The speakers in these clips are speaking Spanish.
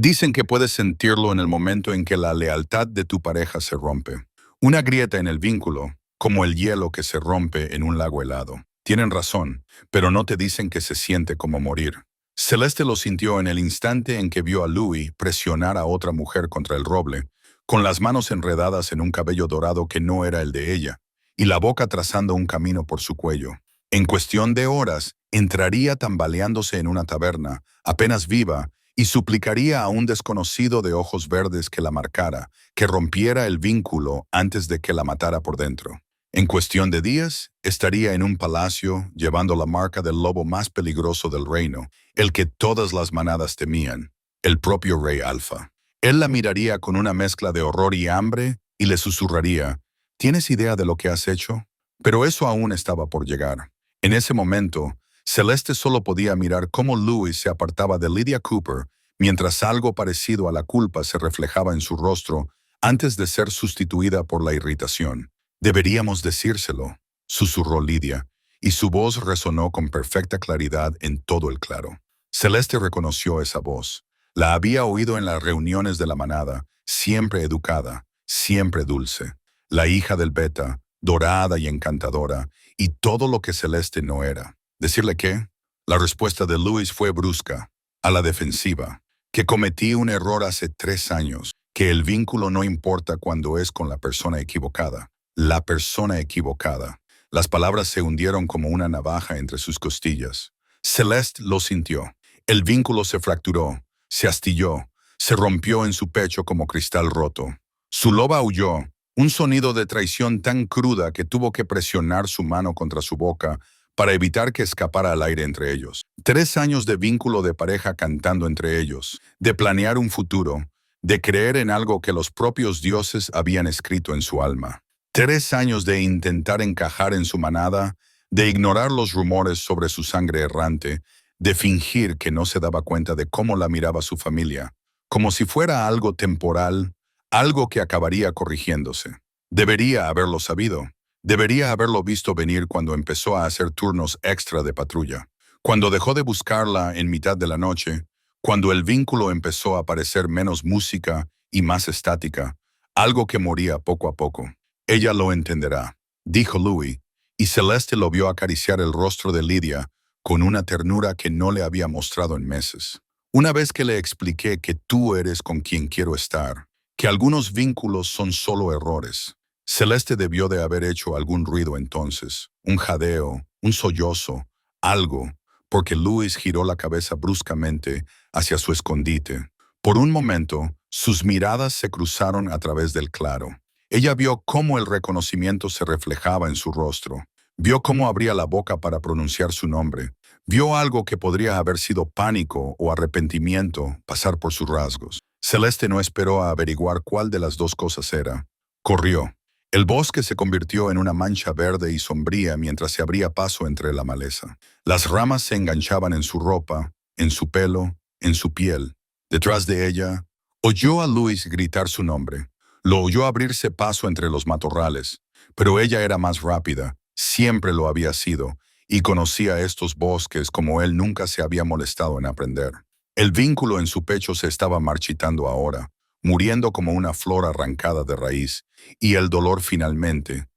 Dicen que puedes sentirlo en el momento en que la lealtad de tu pareja se rompe. Una grieta en el vínculo, como el hielo que se rompe en un lago helado. Tienen razón, pero no te dicen que se siente como morir. Celeste lo sintió en el instante en que vio a Louis presionar a otra mujer contra el roble, con las manos enredadas en un cabello dorado que no era el de ella, y la boca trazando un camino por su cuello. En cuestión de horas, entraría tambaleándose en una taberna, apenas viva, y suplicaría a un desconocido de ojos verdes que la marcara, que rompiera el vínculo antes de que la matara por dentro. En cuestión de días, estaría en un palacio llevando la marca del lobo más peligroso del reino, el que todas las manadas temían, el propio Rey Alfa. Él la miraría con una mezcla de horror y hambre y le susurraría, ¿tienes idea de lo que has hecho? Pero eso aún estaba por llegar. En ese momento, Celeste solo podía mirar cómo Louis se apartaba de Lydia Cooper mientras algo parecido a la culpa se reflejaba en su rostro antes de ser sustituida por la irritación. «Deberíamos decírselo», susurró Lydia, y su voz resonó con perfecta claridad en todo el claro. Celeste reconoció esa voz. La había oído en las reuniones de la manada, siempre educada, siempre dulce. La hija del Beta, dorada y encantadora, y todo lo que Celeste no era. ¿Decirle qué? La respuesta de Louis fue brusca, a la defensiva, que cometí un error hace 3 años, que el vínculo no importa cuando es con la persona equivocada. La persona equivocada. Las palabras se hundieron como una navaja entre sus costillas. Celeste lo sintió. El vínculo se fracturó, se astilló, se rompió en su pecho como cristal roto. Su loba aulló, un sonido de traición tan cruda que tuvo que presionar su mano contra su boca para evitar que escapara al aire entre ellos. 3 años de vínculo de pareja cantando entre ellos, de planear un futuro, de creer en algo que los propios dioses habían escrito en su alma. 3 años de intentar encajar en su manada, de ignorar los rumores sobre su sangre errante, de fingir que no se daba cuenta de cómo la miraba su familia, como si fuera algo temporal, algo que acabaría corrigiéndose. Debería haberlo sabido. Debería haberlo visto venir cuando empezó a hacer turnos extra de patrulla, cuando dejó de buscarla en mitad de la noche, cuando el vínculo empezó a parecer menos música y más estática, algo que moría poco a poco. Ella lo entenderá, dijo Louis, y Celeste lo vio acariciar el rostro de Lydia con una ternura que no le había mostrado en meses. Una vez que le expliqué que tú eres con quien quiero estar, que algunos vínculos son solo errores, Celeste debió de haber hecho algún ruido entonces, un jadeo, un sollozo, algo, porque Louis giró la cabeza bruscamente hacia su escondite. Por un momento, sus miradas se cruzaron a través del claro. Ella vio cómo el reconocimiento se reflejaba en su rostro. Vio cómo abría la boca para pronunciar su nombre. Vio algo que podría haber sido pánico o arrepentimiento pasar por sus rasgos. Celeste no esperó a averiguar cuál de las dos cosas era. Corrió. El bosque se convirtió en una mancha verde y sombría mientras se abría paso entre la maleza. Las ramas se enganchaban en su ropa, en su pelo, en su piel. Detrás de ella, oyó a Louis gritar su nombre. Lo oyó abrirse paso entre los matorrales, pero ella era más rápida, siempre lo había sido, y conocía estos bosques como él nunca se había molestado en aprender. El vínculo en su pecho se estaba marchitando ahora, muriendo como una flor arrancada de raíz, y el dolor finalmente,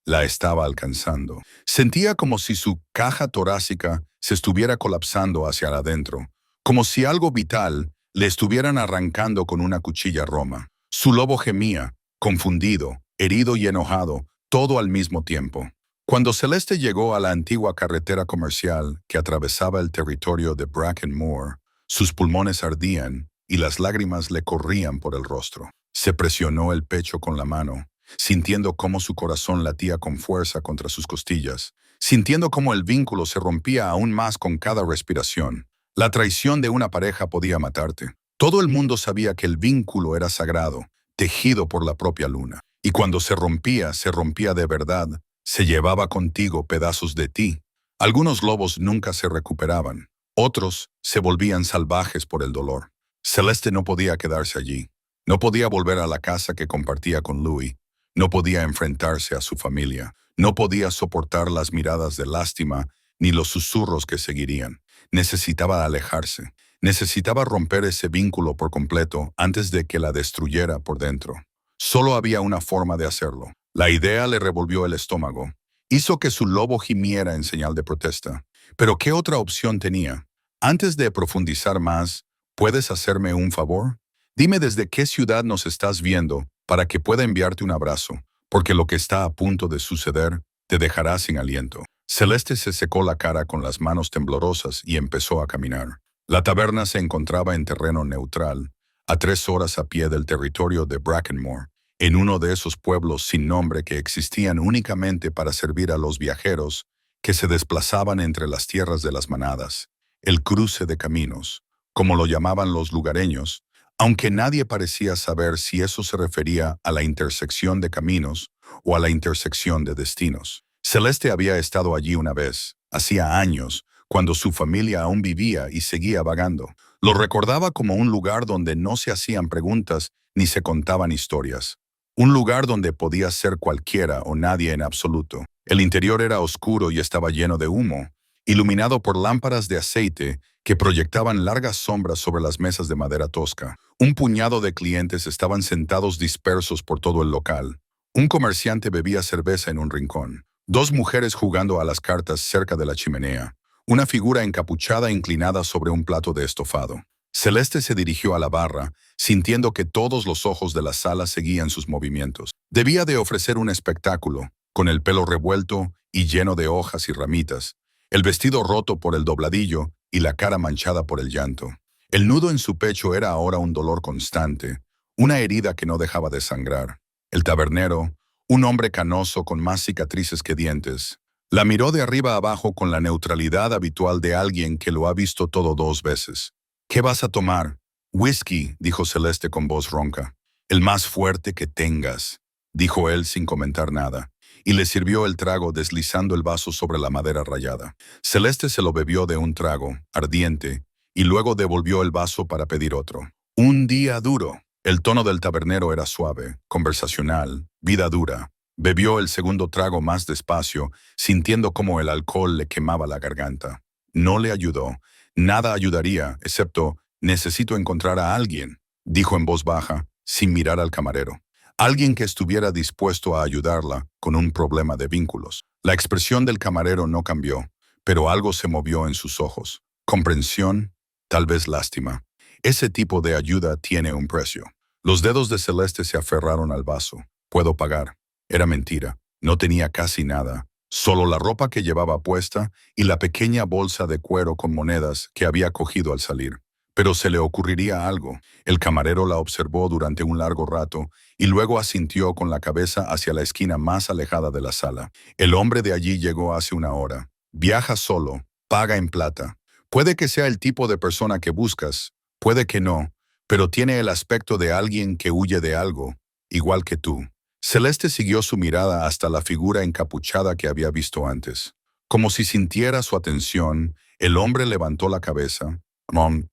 la estaba alcanzando. Sentía como si su caja torácica se estuviera colapsando hacia adentro, como si algo vital le estuvieran arrancando con una cuchilla roma. Su lobo gemía, confundido, herido y enojado, todo al mismo tiempo. Cuando Celeste llegó a la antigua carretera comercial que atravesaba el territorio de Bracken Moor, sus pulmones ardían y las lágrimas le corrían por el rostro. Se presionó el pecho con la mano, sintiendo cómo su corazón latía con fuerza contra sus costillas, sintiendo cómo el vínculo se rompía aún más con cada respiración. La traición de una pareja podía matarte. Todo el mundo sabía que el vínculo era sagrado, tejido por la propia luna. Y cuando se rompía de verdad, se llevaba contigo pedazos de ti. Algunos lobos nunca se recuperaban, otros se volvían salvajes por el dolor. Celeste no podía quedarse allí. No podía volver a la casa que compartía con Louis. No podía enfrentarse a su familia. No podía soportar las miradas de lástima ni los susurros que seguirían. Necesitaba alejarse. Necesitaba romper ese vínculo por completo antes de que la destruyera por dentro. Solo había una forma de hacerlo. La idea le revolvió el estómago. Hizo que su lobo gimiera en señal de protesta. Pero ¿qué otra opción tenía? Antes de profundizar más, ¿puedes hacerme un favor? Dime desde qué ciudad nos estás viendo para que pueda enviarte un abrazo, porque lo que está a punto de suceder te dejará sin aliento. Celeste se secó la cara con las manos temblorosas y empezó a caminar. La taberna se encontraba en terreno neutral, a 3 horas a pie del territorio de Brackenmore, en uno de esos pueblos sin nombre que existían únicamente para servir a los viajeros que se desplazaban entre las tierras de las manadas, el cruce de caminos, como lo llamaban los lugareños, aunque nadie parecía saber si eso se refería a la intersección de caminos o a la intersección de destinos. Celeste había estado allí una vez, hacía años, cuando su familia aún vivía y seguía vagando. Lo recordaba como un lugar donde no se hacían preguntas ni se contaban historias. Un lugar donde podía ser cualquiera o nadie en absoluto. El interior era oscuro y estaba lleno de humo, iluminado por lámparas de aceite que proyectaban largas sombras sobre las mesas de madera tosca. Un puñado de clientes estaban sentados dispersos por todo el local. Un comerciante bebía cerveza en un rincón. 2 mujeres jugando a las cartas cerca de la chimenea. Una figura encapuchada inclinada sobre un plato de estofado. Celeste se dirigió a la barra, sintiendo que todos los ojos de la sala seguían sus movimientos. Debía de ofrecer un espectáculo, con el pelo revuelto y lleno de hojas y ramitas, el vestido roto por el dobladillo y la cara manchada por el llanto. El nudo en su pecho era ahora un dolor constante, una herida que no dejaba de sangrar. El tabernero, un hombre canoso con más cicatrices que dientes, la miró de arriba abajo con la neutralidad habitual de alguien que lo ha visto todo 2 veces. «¿Qué vas a tomar?» «Whisky», dijo Celeste con voz ronca. «El más fuerte que tengas», dijo él sin comentar nada, y le sirvió el trago deslizando el vaso sobre la madera rayada. Celeste se lo bebió de un trago, ardiente, y luego devolvió el vaso para pedir otro. «Un día duro». El tono del tabernero era suave, conversacional, vida dura. Bebió el segundo trago más despacio, sintiendo cómo el alcohol le quemaba la garganta. No le ayudó. Nada ayudaría, excepto, «necesito encontrar a alguien», dijo en voz baja, sin mirar al camarero. Alguien que estuviera dispuesto a ayudarla con un problema de vínculos. La expresión del camarero no cambió, pero algo se movió en sus ojos. Comprensión, tal vez lástima. Ese tipo de ayuda tiene un precio. Los dedos de Celeste se aferraron al vaso. «Puedo pagar». Era mentira. No tenía casi nada. Solo la ropa que llevaba puesta y la pequeña bolsa de cuero con monedas que había cogido al salir. Pero se le ocurriría algo. El camarero la observó durante un largo rato y luego asintió con la cabeza hacia la esquina más alejada de la sala. «El hombre de allí llegó hace 1 hora. Viaja solo. Paga en plata. Puede que sea el tipo de persona que buscas. Puede que no. Pero tiene el aspecto de alguien que huye de algo, igual que tú». Celeste siguió su mirada hasta la figura encapuchada que había visto antes. Como si sintiera su atención, el hombre levantó la cabeza.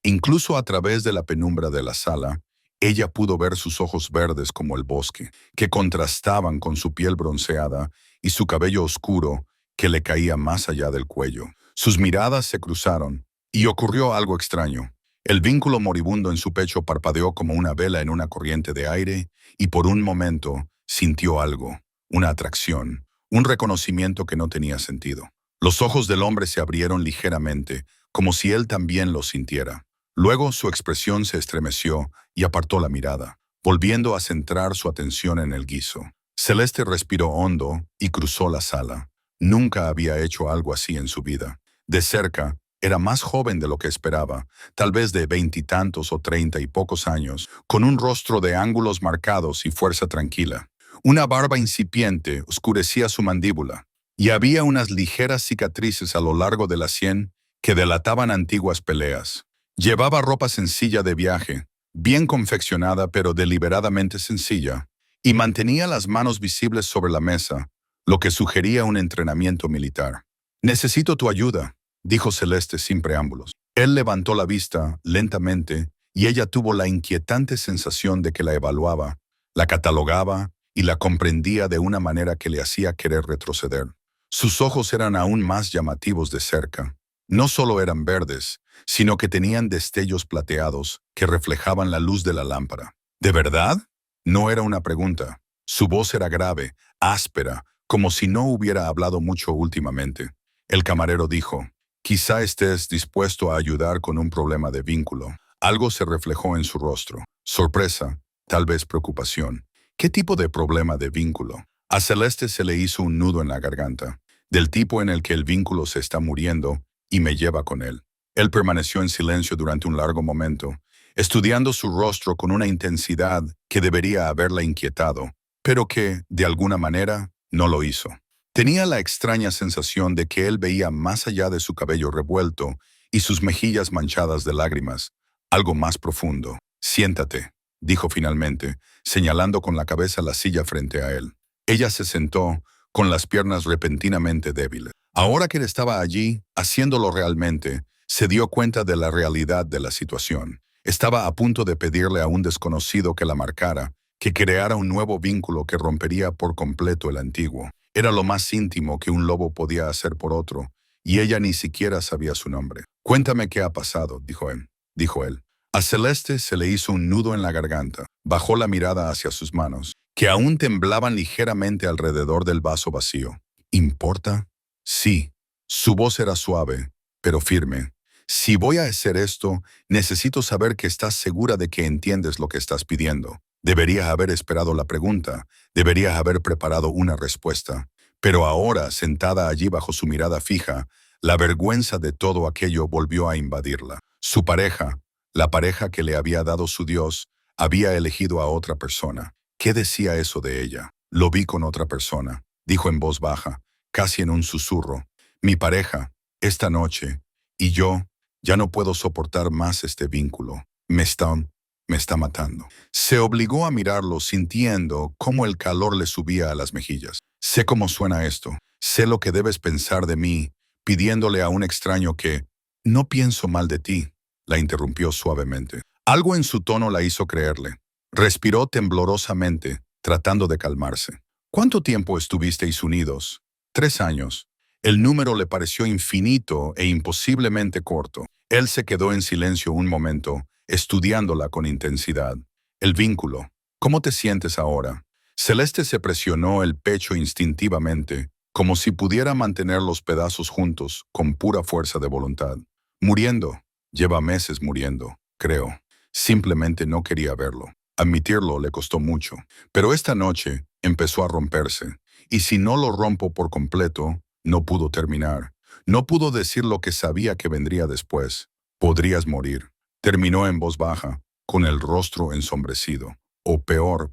Incluso a través de la penumbra de la sala, ella pudo ver sus ojos verdes como el bosque, que contrastaban con su piel bronceada y su cabello oscuro que le caía más allá del cuello. Sus miradas se cruzaron, y ocurrió algo extraño. El vínculo moribundo en su pecho parpadeó como una vela en una corriente de aire, y por un momento sintió algo, una atracción, un reconocimiento que no tenía sentido. Los ojos del hombre se abrieron ligeramente, como si él también lo sintiera. Luego su expresión se estremeció y apartó la mirada, volviendo a centrar su atención en el guiso. Celeste respiró hondo y cruzó la sala. Nunca había hecho algo así en su vida. De cerca, era más joven de lo que esperaba, tal vez de 20 y tantos o 30 y pocos años, con un rostro de ángulos marcados y fuerza tranquila. Una barba incipiente oscurecía su mandíbula, y había unas ligeras cicatrices a lo largo de la sien que delataban antiguas peleas. Llevaba ropa sencilla de viaje, bien confeccionada pero deliberadamente sencilla, y mantenía las manos visibles sobre la mesa, lo que sugería un entrenamiento militar. «Necesito tu ayuda», dijo Celeste sin preámbulos. Él levantó la vista lentamente y ella tuvo la inquietante sensación de que la evaluaba, la catalogaba y la comprendía de una manera que le hacía querer retroceder. Sus ojos eran aún más llamativos de cerca. No solo eran verdes, sino que tenían destellos plateados que reflejaban la luz de la lámpara. ¿De verdad? No era una pregunta. Su voz era grave, áspera, como si no hubiera hablado mucho últimamente. El camarero dijo, «Quizá estés dispuesto a ayudar con un problema de vínculo». Algo se reflejó en su rostro. Sorpresa, tal vez preocupación. ¿Qué tipo de problema de vínculo? A Celeste se le hizo un nudo en la garganta, del tipo en el que el vínculo se está muriendo y me lleva con él. Él permaneció en silencio durante un largo momento, estudiando su rostro con una intensidad que debería haberla inquietado, pero que, de alguna manera, no lo hizo. Tenía la extraña sensación de que él veía más allá de su cabello revuelto y sus mejillas manchadas de lágrimas, algo más profundo. «Siéntate», dijo finalmente, señalando con la cabeza la silla frente a él. Ella se sentó, con las piernas repentinamente débiles. Ahora que él estaba allí, haciéndolo realmente, se dio cuenta de la realidad de la situación. Estaba a punto de pedirle a un desconocido que la marcara, que creara un nuevo vínculo que rompería por completo el antiguo. Era lo más íntimo que un lobo podía hacer por otro, y ella ni siquiera sabía su nombre. «Cuéntame qué ha pasado», dijo él. A Celeste se le hizo un nudo en la garganta. Bajó la mirada hacia sus manos, que aún temblaban ligeramente alrededor del vaso vacío. «¿Importa?» «Sí». Su voz era suave, pero firme. «Si voy a hacer esto, necesito saber que estás segura de que entiendes lo que estás pidiendo». Deberías haber esperado la pregunta, deberías haber preparado una respuesta. Pero ahora, sentada allí bajo su mirada fija, la vergüenza de todo aquello volvió a invadirla. Su pareja, la pareja que le había dado su Dios, había elegido a otra persona. ¿Qué decía eso de ella? «Lo vi con otra persona», dijo en voz baja, casi en un susurro. «Mi pareja, esta noche, y yo, ya no puedo soportar más este vínculo. Me está matando». Se obligó a mirarlo sintiendo cómo el calor le subía a las mejillas. «Sé cómo suena esto. Sé lo que debes pensar de mí», pidiéndole a un extraño que «No pienso mal de ti», la interrumpió suavemente. Algo en su tono la hizo creerle. Respiró temblorosamente, tratando de calmarse. «¿Cuánto tiempo estuvisteis unidos?» «3 años». El número le pareció infinito e imposiblemente corto. Él se quedó en silencio un momento, estudiándola con intensidad. «El vínculo. ¿Cómo te sientes ahora?» Celeste se presionó el pecho instintivamente, como si pudiera mantener los pedazos juntos con pura fuerza de voluntad. «Muriendo. Lleva meses muriendo, creo. Simplemente no quería verlo». Admitirlo le costó mucho, pero esta noche empezó a romperse, y si no lo rompo por completo, no pudo terminar. No pudo decir lo que sabía que vendría después. «Podrías morir», terminó en voz baja, con el rostro ensombrecido. O peor.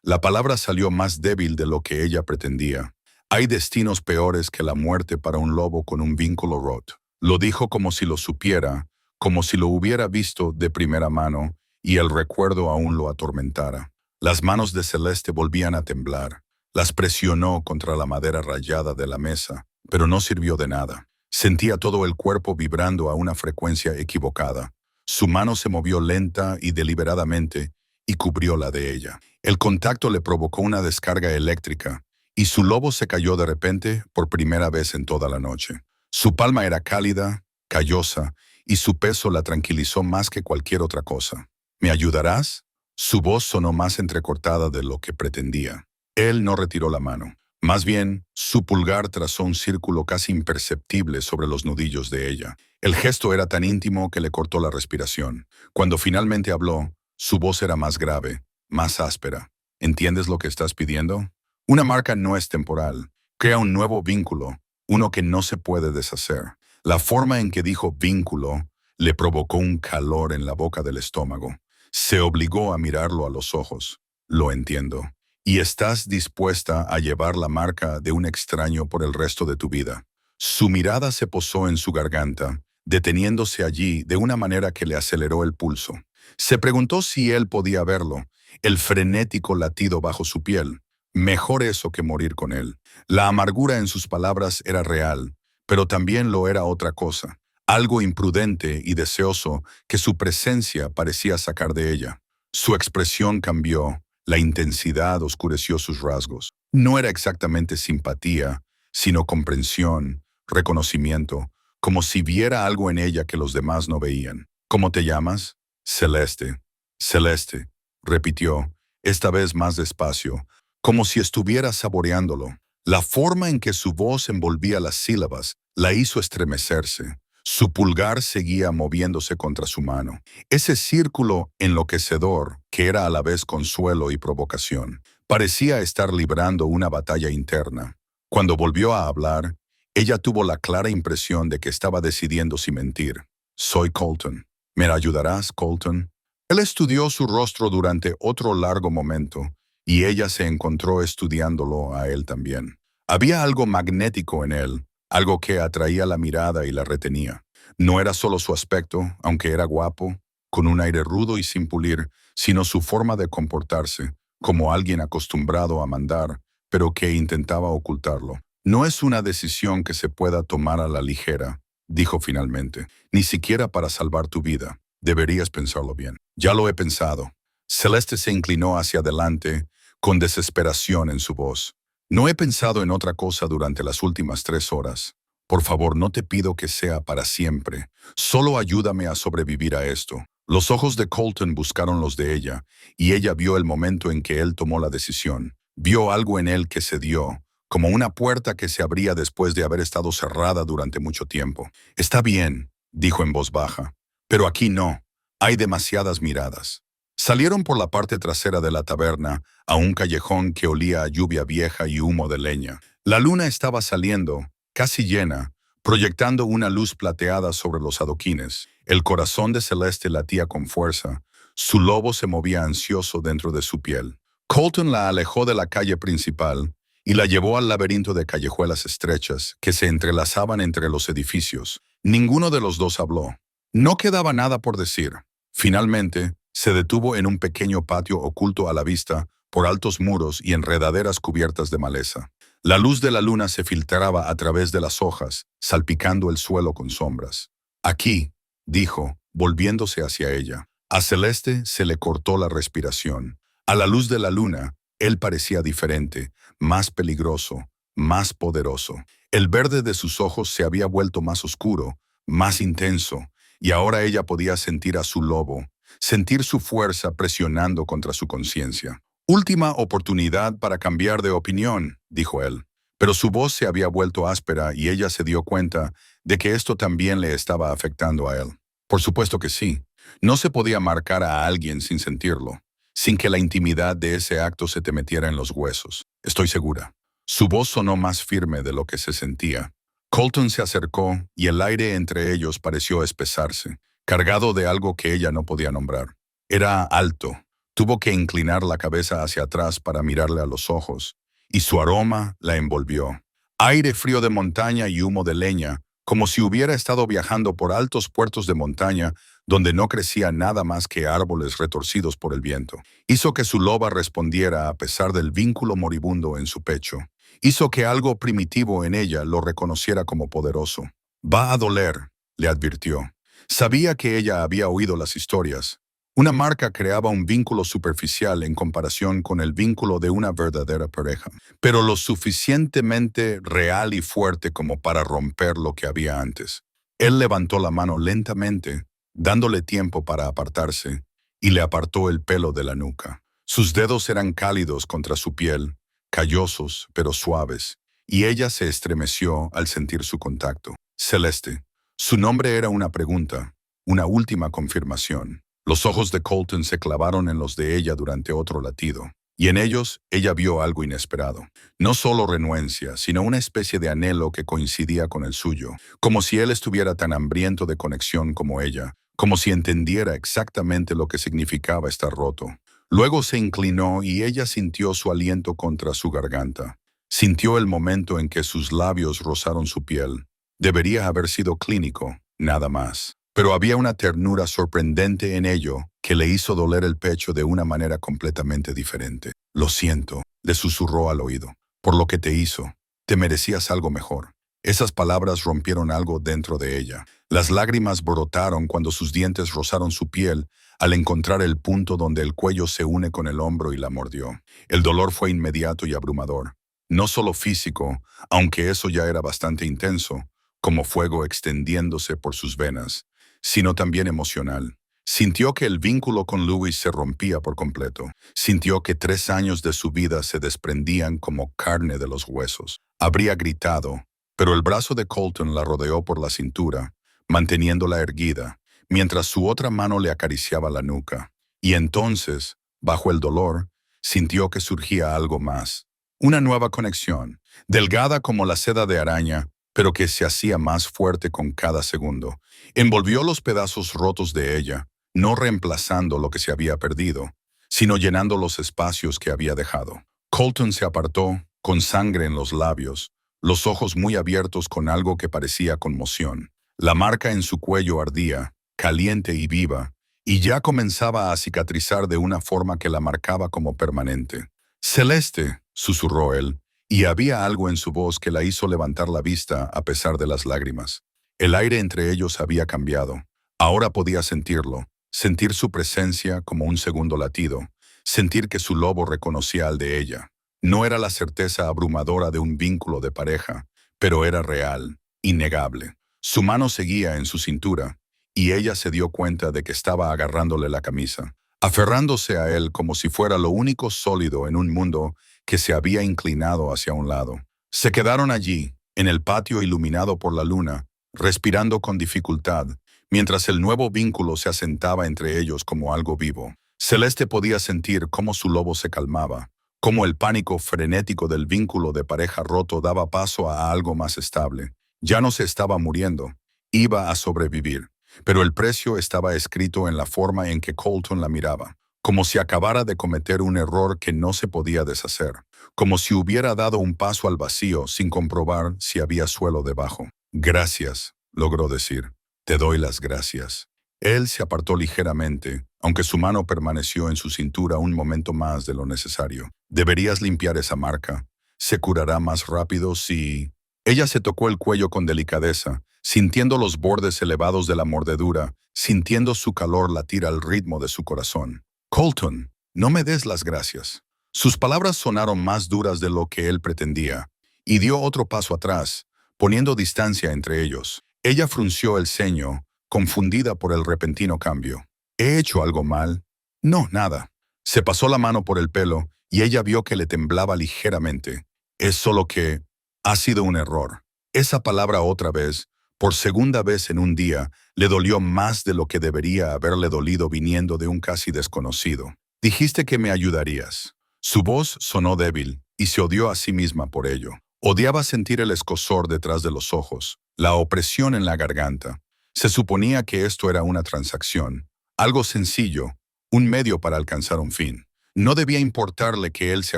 La palabra salió más débil de lo que ella pretendía. «Hay destinos peores que la muerte para un lobo con un vínculo roto». Lo dijo como si lo supiera, como si lo hubiera visto de primera mano, y el recuerdo aún lo atormentara. Las manos de Celeste volvían a temblar. Las presionó contra la madera rayada de la mesa, pero no sirvió de nada. Sentía todo el cuerpo vibrando a una frecuencia equivocada. Su mano se movió lenta y deliberadamente y cubrió la de ella. El contacto le provocó una descarga eléctrica, y su lobo se cayó de repente por primera vez en toda la noche. Su palma era cálida, callosa, y su peso la tranquilizó más que cualquier otra cosa. «¿Me ayudarás?» Su voz sonó más entrecortada de lo que pretendía. Él no retiró la mano. Más bien, su pulgar trazó un círculo casi imperceptible sobre los nudillos de ella. El gesto era tan íntimo que le cortó la respiración. Cuando finalmente habló, su voz era más grave, más áspera. «¿Entiendes lo que estás pidiendo? Una marca no es temporal. Crea un nuevo vínculo, uno que no se puede deshacer». La forma en que dijo «vínculo» le provocó un calor en la boca del estómago. Se obligó a mirarlo a los ojos. «Lo entiendo. ¿Y estás dispuesta a llevar la marca de un extraño por el resto de tu vida?» Su mirada se posó en su garganta, deteniéndose allí de una manera que le aceleró el pulso. Se preguntó si él podía verlo, el frenético latido bajo su piel. Mejor eso que morir con él. La amargura en sus palabras era real, pero también lo era otra cosa, algo imprudente y deseoso que su presencia parecía sacar de ella. Su expresión cambió, la intensidad oscureció sus rasgos. No era exactamente simpatía, sino comprensión, reconocimiento, como si viera algo en ella que los demás no veían. ¿Cómo te llamas? Celeste. Celeste, repitió, esta vez más despacio, como si estuviera saboreándolo. La forma en que su voz envolvía las sílabas la hizo estremecerse. Su pulgar seguía moviéndose contra su mano. Ese círculo enloquecedor, que era a la vez consuelo y provocación, parecía estar librando una batalla interna. Cuando volvió a hablar, ella tuvo la clara impresión de que estaba decidiendo si mentir. Soy Colton. ¿Me ayudarás, Colton? Él estudió su rostro durante otro largo momento, y ella se encontró estudiándolo a él también. Había algo magnético en él, algo que atraía la mirada y la retenía. No era solo su aspecto, aunque era guapo, con un aire rudo y sin pulir, sino su forma de comportarse, como alguien acostumbrado a mandar, pero que intentaba ocultarlo. No es una decisión que se pueda tomar a la ligera, dijo finalmente, ni siquiera para salvar tu vida. Deberías pensarlo bien. Ya lo he pensado. Celeste se inclinó hacia adelante, con desesperación en su voz. No he pensado en otra cosa durante las últimas 3 horas. Por favor, no te pido que sea para siempre. Solo ayúdame a sobrevivir a esto. Los ojos de Colton buscaron los de ella, y ella vio el momento en que él tomó la decisión. Vio algo en él que cedió, como una puerta que se abría después de haber estado cerrada durante mucho tiempo. Está bien, dijo en voz baja, pero aquí no. Hay demasiadas miradas. Salieron por la parte trasera de la taberna a un callejón que olía a lluvia vieja y humo de leña. La luna estaba saliendo, casi llena, proyectando una luz plateada sobre los adoquines. El corazón de Celeste latía con fuerza. Su lobo se movía ansioso dentro de su piel. Colton la alejó de la calle principal y la llevó al laberinto de callejuelas estrechas que se entrelazaban entre los edificios. Ninguno de los dos habló. No quedaba nada por decir. Finalmente, se detuvo en un pequeño patio oculto a la vista por altos muros y enredaderas cubiertas de maleza. La luz de la luna se filtraba a través de las hojas, salpicando el suelo con sombras. Aquí, dijo, volviéndose hacia ella. A Celeste se le cortó la respiración. A la luz de la luna, él parecía diferente, más peligroso, más poderoso. El verde de sus ojos se había vuelto más oscuro, más intenso, y ahora ella podía sentir a su lobo, sentir su fuerza presionando contra su conciencia. Última oportunidad para cambiar de opinión, dijo él. Pero su voz se había vuelto áspera y ella se dio cuenta de que esto también le estaba afectando a él. Por supuesto que sí. No se podía marcar a alguien sin sentirlo, sin que la intimidad de ese acto se te metiera en los huesos. Estoy segura. Su voz sonó más firme de lo que se sentía. Colton se acercó y el aire entre ellos pareció espesarse, cargado de algo que ella no podía nombrar. Era alto. Tuvo que inclinar la cabeza hacia atrás para mirarle a los ojos, y su aroma la envolvió. Aire frío de montaña y humo de leña, como si hubiera estado viajando por altos puertos de montaña donde no crecía nada más que árboles retorcidos por el viento. Hizo que su loba respondiera a pesar del vínculo moribundo en su pecho. Hizo que algo primitivo en ella lo reconociera como poderoso. Va a doler, le advirtió. Sabía que ella había oído las historias. Una marca creaba un vínculo superficial en comparación con el vínculo de una verdadera pareja, pero lo suficientemente real y fuerte como para romper lo que había antes. Él levantó la mano lentamente, dándole tiempo para apartarse, y le apartó el pelo de la nuca. Sus dedos eran cálidos contra su piel, callosos pero suaves, y ella se estremeció al sentir su contacto. Celeste. Su nombre era una pregunta, una última confirmación. Los ojos de Colton se clavaron en los de ella durante otro latido, y en ellos ella vio algo inesperado. No solo renuencia, sino una especie de anhelo que coincidía con el suyo, como si él estuviera tan hambriento de conexión como ella, como si entendiera exactamente lo que significaba estar roto. Luego se inclinó y ella sintió su aliento contra su garganta. Sintió el momento en que sus labios rozaron su piel. Debería haber sido clínico, nada más. Pero había una ternura sorprendente en ello que le hizo doler el pecho de una manera completamente diferente. Lo siento, le susurró al oído, por lo que te hizo. Te merecías algo mejor. Esas palabras rompieron algo dentro de ella. Las lágrimas brotaron cuando sus dientes rozaron su piel al encontrar el punto donde el cuello se une con el hombro y la mordió. El dolor fue inmediato y abrumador. No solo físico, aunque eso ya era bastante intenso, como fuego extendiéndose por sus venas, sino también emocional. Sintió que el vínculo con Louis se rompía por completo. Sintió que 3 años de su vida se desprendían como carne de los huesos. Habría gritado, pero el brazo de Colton la rodeó por la cintura, manteniéndola erguida, mientras su otra mano le acariciaba la nuca. Y entonces, bajo el dolor, sintió que surgía algo más. Una nueva conexión, delgada como la seda de araña, pero que se hacía más fuerte con cada segundo. Envolvió los pedazos rotos de ella, no reemplazando lo que se había perdido, sino llenando los espacios que había dejado. Colton se apartó, con sangre en los labios, los ojos muy abiertos con algo que parecía conmoción. La marca en su cuello ardía, caliente y viva, y ya comenzaba a cicatrizar de una forma que la marcaba como permanente. «Celeste», susurró él, y había algo en su voz que la hizo levantar la vista a pesar de las lágrimas. El aire entre ellos había cambiado. Ahora podía sentirlo, sentir su presencia como un segundo latido, sentir que su lobo reconocía al de ella. No era la certeza abrumadora de un vínculo de pareja, pero era real, innegable. Su mano seguía en su cintura, y ella se dio cuenta de que estaba agarrándole la camisa, aferrándose a él como si fuera lo único sólido en un mundo que se había inclinado hacia un lado. Se quedaron allí, en el patio iluminado por la luna, respirando con dificultad, mientras el nuevo vínculo se asentaba entre ellos como algo vivo. Celeste podía sentir cómo su lobo se calmaba, cómo el pánico frenético del vínculo de pareja roto daba paso a algo más estable. Ya no se estaba muriendo, iba a sobrevivir, pero el precio estaba escrito en la forma en que Colton la miraba, como si acabara de cometer un error que no se podía deshacer, como si hubiera dado un paso al vacío sin comprobar si había suelo debajo. «Gracias», logró decir. «Te doy las gracias». Él se apartó ligeramente, aunque su mano permaneció en su cintura un momento más de lo necesario. «Deberías limpiar esa marca. Se curará más rápido si...» Ella se tocó el cuello con delicadeza, sintiendo los bordes elevados de la mordedura, sintiendo su calor latir al ritmo de su corazón. «Colton, no me des las gracias». Sus palabras sonaron más duras de lo que él pretendía, y dio otro paso atrás, poniendo distancia entre ellos. Ella frunció el ceño, confundida por el repentino cambio. «¿He hecho algo mal?» «No, nada». Se pasó la mano por el pelo, y ella vio que le temblaba ligeramente. «Es solo que... ha sido un error». Esa palabra otra vez, por segunda vez en un día, le dolió más de lo que debería haberle dolido viniendo de un casi desconocido. «Dijiste que me ayudarías». Su voz sonó débil, y se odió a sí misma por ello. Odiaba sentir el escozor detrás de los ojos, la opresión en la garganta. Se suponía que esto era una transacción, algo sencillo, un medio para alcanzar un fin. No debía importarle que él se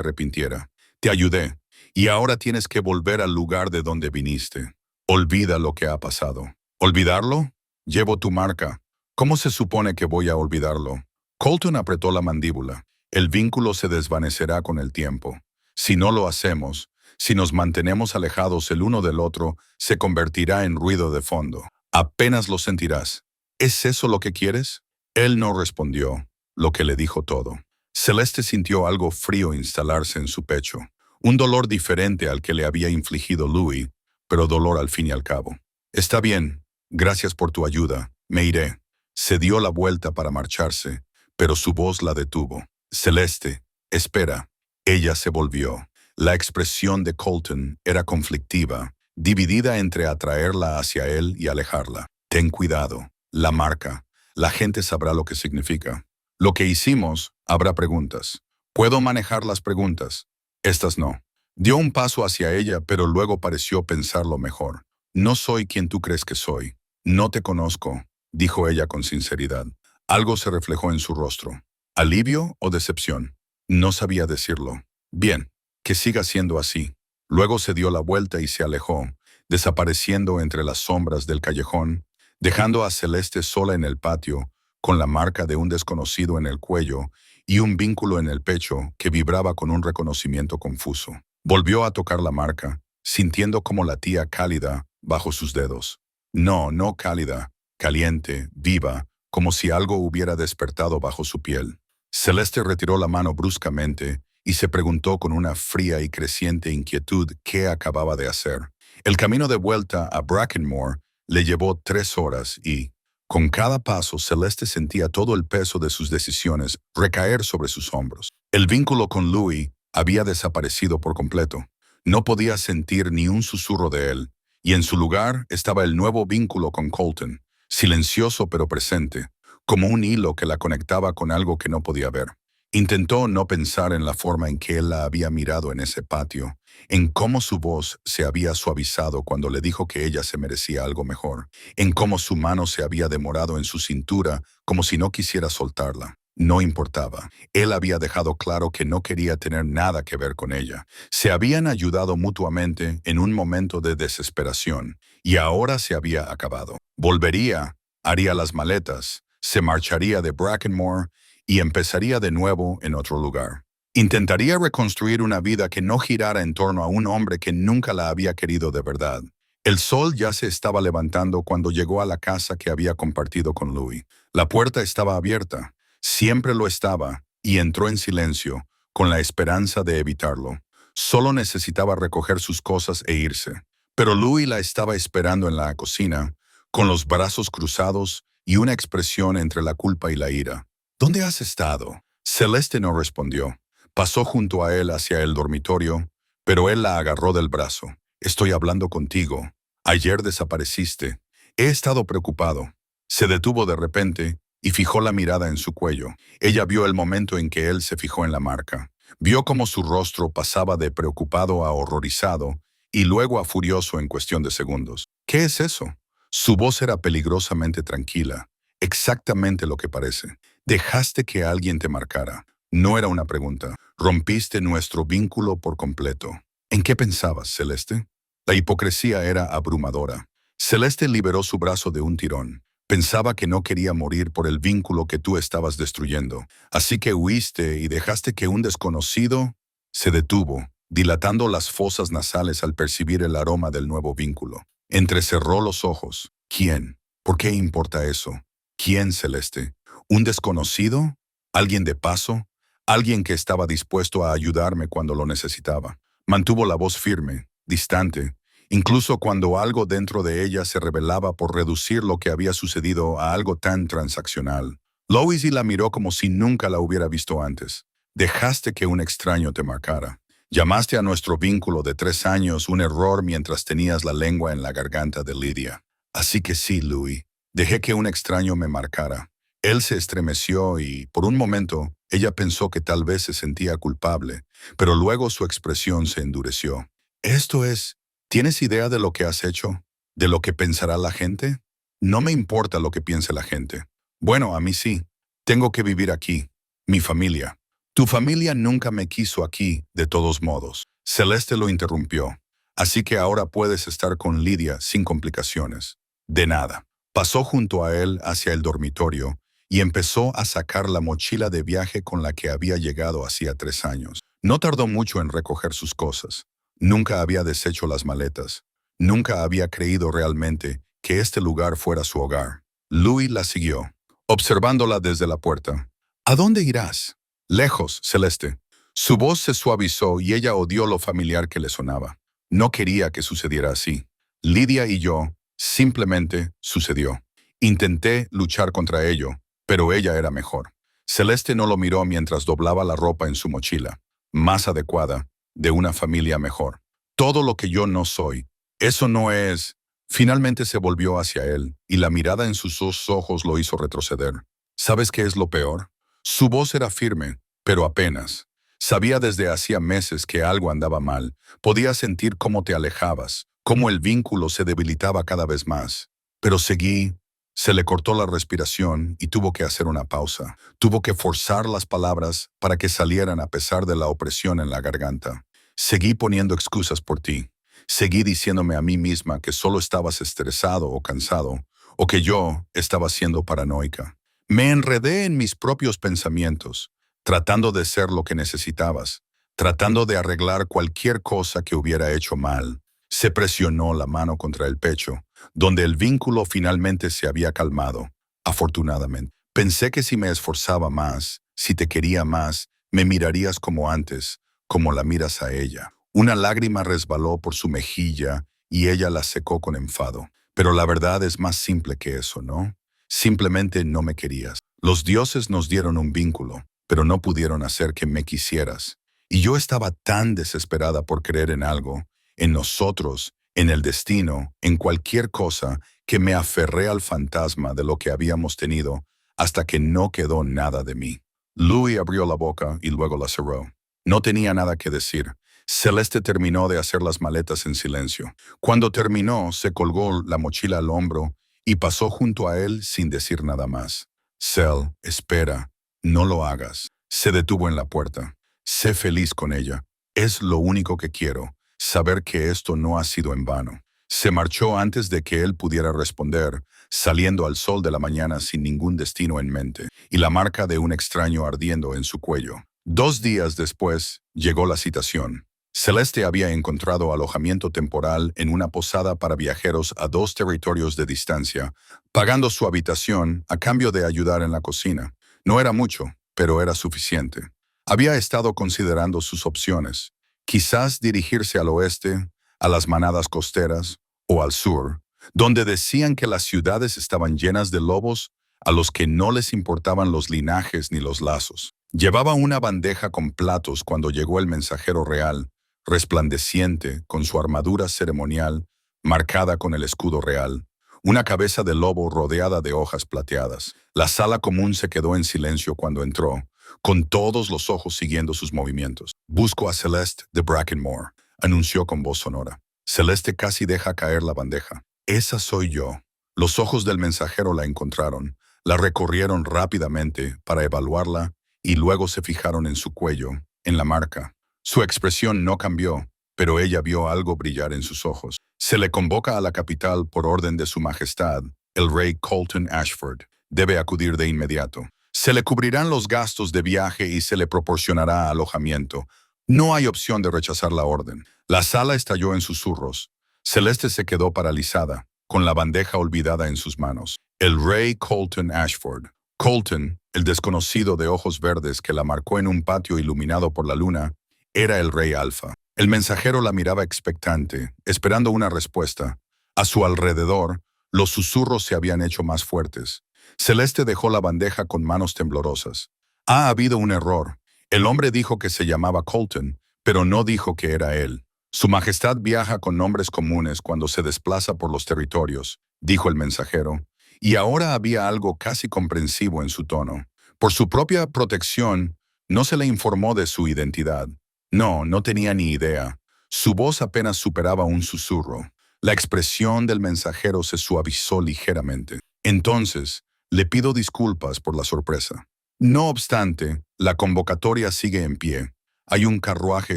arrepintiera. «Te ayudé, y ahora tienes que volver al lugar de donde viniste. Olvida lo que ha pasado». «¿Olvidarlo? Llevo tu marca. ¿Cómo se supone que voy a olvidarlo?» Colton apretó la mandíbula. «El vínculo se desvanecerá con el tiempo. Si no lo hacemos, si nos mantenemos alejados el uno del otro, se convertirá en ruido de fondo. Apenas lo sentirás. ¿Es eso lo que quieres?» Él no respondió, lo que le dijo todo. Celeste sintió algo frío instalarse en su pecho. Un dolor diferente al que le había infligido Louis, pero dolor al fin y al cabo. «Está bien. Gracias por tu ayuda. Me iré». Se dio la vuelta para marcharse, pero su voz la detuvo. «Celeste, espera». Ella se volvió. La expresión de Colton era conflictiva, dividida entre atraerla hacia él y alejarla. «Ten cuidado. La marca. La gente sabrá lo que significa. Lo que hicimos, habrá preguntas. Puedo manejar las preguntas. Estas no». Dio un paso hacia ella, pero luego pareció pensarlo mejor. «No soy quien tú crees que soy. No te conozco», dijo ella con sinceridad. Algo se reflejó en su rostro. ¿Alivio o decepción? No sabía decirlo. «Bien, que siga siendo así». Luego se dio la vuelta y se alejó, desapareciendo entre las sombras del callejón, dejando a Celeste sola en el patio, con la marca de un desconocido en el cuello y un vínculo en el pecho que vibraba con un reconocimiento confuso. Volvió a tocar la marca, sintiendo como latía cálida bajo sus dedos. No cálida, caliente, viva, como si algo hubiera despertado bajo su piel. Celeste retiró la mano bruscamente y se preguntó con una fría y creciente inquietud qué acababa de hacer. El camino de vuelta a Brackenmore le llevó 3 horas y, con cada paso, Celeste sentía todo el peso de sus decisiones recaer sobre sus hombros. El vínculo con Louis había desaparecido por completo. No podía sentir ni un susurro de él, y en su lugar estaba el nuevo vínculo con Colton, silencioso pero presente, como un hilo que la conectaba con algo que no podía ver. Intentó no pensar en la forma en que él la había mirado en ese patio, en cómo su voz se había suavizado cuando le dijo que ella se merecía algo mejor, en cómo su mano se había demorado en su cintura como si no quisiera soltarla. No importaba. Él había dejado claro que no quería tener nada que ver con ella. Se habían ayudado mutuamente en un momento de desesperación, y ahora se había acabado. Volvería, haría las maletas, se marcharía de Brackenmore y empezaría de nuevo en otro lugar. Intentaría reconstruir una vida que no girara en torno a un hombre que nunca la había querido de verdad. El sol ya se estaba levantando cuando llegó a la casa que había compartido con Louis. La puerta estaba abierta, siempre lo estaba, y entró en silencio, con la esperanza de evitarlo. Solo necesitaba recoger sus cosas e irse. Pero Louis la estaba esperando en la cocina, con los brazos cruzados y una expresión entre la culpa y la ira. ¿Dónde has estado? Celeste no respondió. Pasó junto a él hacia el dormitorio, pero él la agarró del brazo. Estoy hablando contigo. Ayer desapareciste. He estado preocupado. Se detuvo de repente y fijó la mirada en su cuello. Ella vio el momento en que él se fijó en la marca. Vio cómo su rostro pasaba de preocupado a horrorizado y luego a furioso en cuestión de segundos. ¿Qué es eso? Su voz era peligrosamente tranquila. Exactamente lo que parece. Dejaste que alguien te marcara. No era una pregunta. Rompiste nuestro vínculo por completo. ¿En qué pensabas, Celeste? La hipocresía era abrumadora. Celeste liberó su brazo de un tirón. Pensaba que no quería morir por el vínculo que tú estabas destruyendo. Así que huiste y dejaste que un desconocido se detuvo, dilatando las fosas nasales al percibir el aroma del nuevo vínculo. Entrecerró los ojos. ¿Quién? ¿Por qué importa eso? ¿Quién, Celeste? ¿Un desconocido? ¿Alguien de paso? ¿Alguien que estaba dispuesto a ayudarme cuando lo necesitaba? Mantuvo la voz firme, distante, incluso cuando algo dentro de ella se rebelaba por reducir lo que había sucedido a algo tan transaccional. Louis la miró como si nunca la hubiera visto antes. Dejaste que un extraño te marcara. Llamaste a nuestro vínculo de 3 años un error mientras tenías la lengua en la garganta de Lydia. Así que sí, Louis, dejé que un extraño me marcara. Él se estremeció y, por un momento, ella pensó que tal vez se sentía culpable, pero luego su expresión se endureció. Esto es, ¿tienes idea de lo que has hecho? ¿De lo que pensará la gente? No me importa lo que piense la gente. Bueno, a mí sí. Tengo que vivir aquí. Mi familia. Tu familia nunca me quiso aquí, de todos modos. Celeste lo interrumpió. Así que ahora puedes estar con Lydia sin complicaciones. De nada. Pasó junto a él hacia el dormitorio y empezó a sacar la mochila de viaje con la que había llegado hacía 3 años. No tardó mucho en recoger sus cosas. Nunca había deshecho las maletas. Nunca había creído realmente que este lugar fuera su hogar. Louis la siguió, observándola desde la puerta. ¿A dónde irás? Lejos, Celeste. Su voz se suavizó y ella odió lo familiar que le sonaba. No quería que sucediera así. Lydia y yo, simplemente sucedió. Intenté luchar contra ello, pero ella era mejor. Celeste no lo miró mientras doblaba la ropa en su mochila. Más adecuada, de una familia mejor. Todo lo que yo no soy, eso no es... Finalmente se volvió hacia él, y la mirada en sus 2 ojos lo hizo retroceder. ¿Sabes qué es lo peor? Su voz era firme, pero apenas. Sabía desde hacía meses que algo andaba mal. Podía sentir cómo te alejabas, cómo el vínculo se debilitaba cada vez más. Pero seguí. Se le cortó la respiración y tuvo que hacer una pausa. Tuvo que forzar las palabras para que salieran a pesar de la opresión en la garganta. Seguí poniendo excusas por ti. Seguí diciéndome a mí misma que solo estabas estresado o cansado, o que yo estaba siendo paranoica. Me enredé en mis propios pensamientos, tratando de ser lo que necesitabas, tratando de arreglar cualquier cosa que hubiera hecho mal. Se presionó la mano contra el pecho, donde el vínculo finalmente se había calmado, afortunadamente. Pensé que si me esforzaba más, si te quería más, me mirarías como antes, como la miras a ella. Una lágrima resbaló por su mejilla y ella la secó con enfado. Pero la verdad es más simple que eso, ¿no? Simplemente no me querías. Los dioses nos dieron un vínculo, pero no pudieron hacer que me quisieras. Y yo estaba tan desesperada por creer en algo, en nosotros, en el destino, en cualquier cosa, que me aferré al fantasma de lo que habíamos tenido hasta que no quedó nada de mí. Louis abrió la boca y luego la cerró. No tenía nada que decir. Celeste terminó de hacer las maletas en silencio. Cuando terminó, se colgó la mochila al hombro y pasó junto a él sin decir nada más. Cel, espera, no lo hagas. Se detuvo en la puerta. Sé feliz con ella. Es lo único que quiero, saber que esto no ha sido en vano. Se marchó antes de que él pudiera responder, saliendo al sol de la mañana sin ningún destino en mente, y la marca de un extraño ardiendo en su cuello. 2 días después, llegó la citación. Celeste había encontrado alojamiento temporal en una posada para viajeros a 2 territorios de distancia, pagando su habitación a cambio de ayudar en la cocina. No era mucho, pero era suficiente. Había estado considerando sus opciones. Quizás dirigirse al oeste, a las manadas costeras, o al sur, donde decían que las ciudades estaban llenas de lobos a los que no les importaban los linajes ni los lazos. Llevaba una bandeja con platos cuando llegó el mensajero real, resplandeciente, con su armadura ceremonial, marcada con el escudo real, una cabeza de lobo rodeada de hojas plateadas. La sala común se quedó en silencio cuando entró, con todos los ojos siguiendo sus movimientos. «Busco a Celeste de Brackenmore», anunció con voz sonora. Celeste casi deja caer la bandeja. «Esa soy yo». Los ojos del mensajero la encontraron, la recorrieron rápidamente para evaluarla y luego se fijaron en su cuello, en la marca. Su expresión no cambió, pero ella vio algo brillar en sus ojos. «Se le convoca a la capital por orden de su majestad, el rey Colton Ashford. Debe acudir de inmediato. Se le cubrirán los gastos de viaje y se le proporcionará alojamiento. No hay opción de rechazar la orden». La sala estalló en susurros. Celeste se quedó paralizada, con la bandeja olvidada en sus manos. El rey Colton Ashford. Colton, el desconocido de ojos verdes que la marcó en un patio iluminado por la luna, era el rey Alfa. El mensajero la miraba expectante, esperando una respuesta. A su alrededor, los susurros se habían hecho más fuertes. Celeste dejó la bandeja con manos temblorosas. «Ha habido un error. El hombre dijo que se llamaba Colton, pero no dijo que era él. Su majestad viaja con nombres comunes cuando se desplaza por los territorios», dijo el mensajero, y ahora había algo casi comprensivo en su tono. Por su propia protección, no se le informó de su identidad. No tenía ni idea. Su voz apenas superaba un susurro. La expresión del mensajero se suavizó ligeramente. «Entonces, le pido disculpas por la sorpresa. No obstante, la convocatoria sigue en pie. Hay un carruaje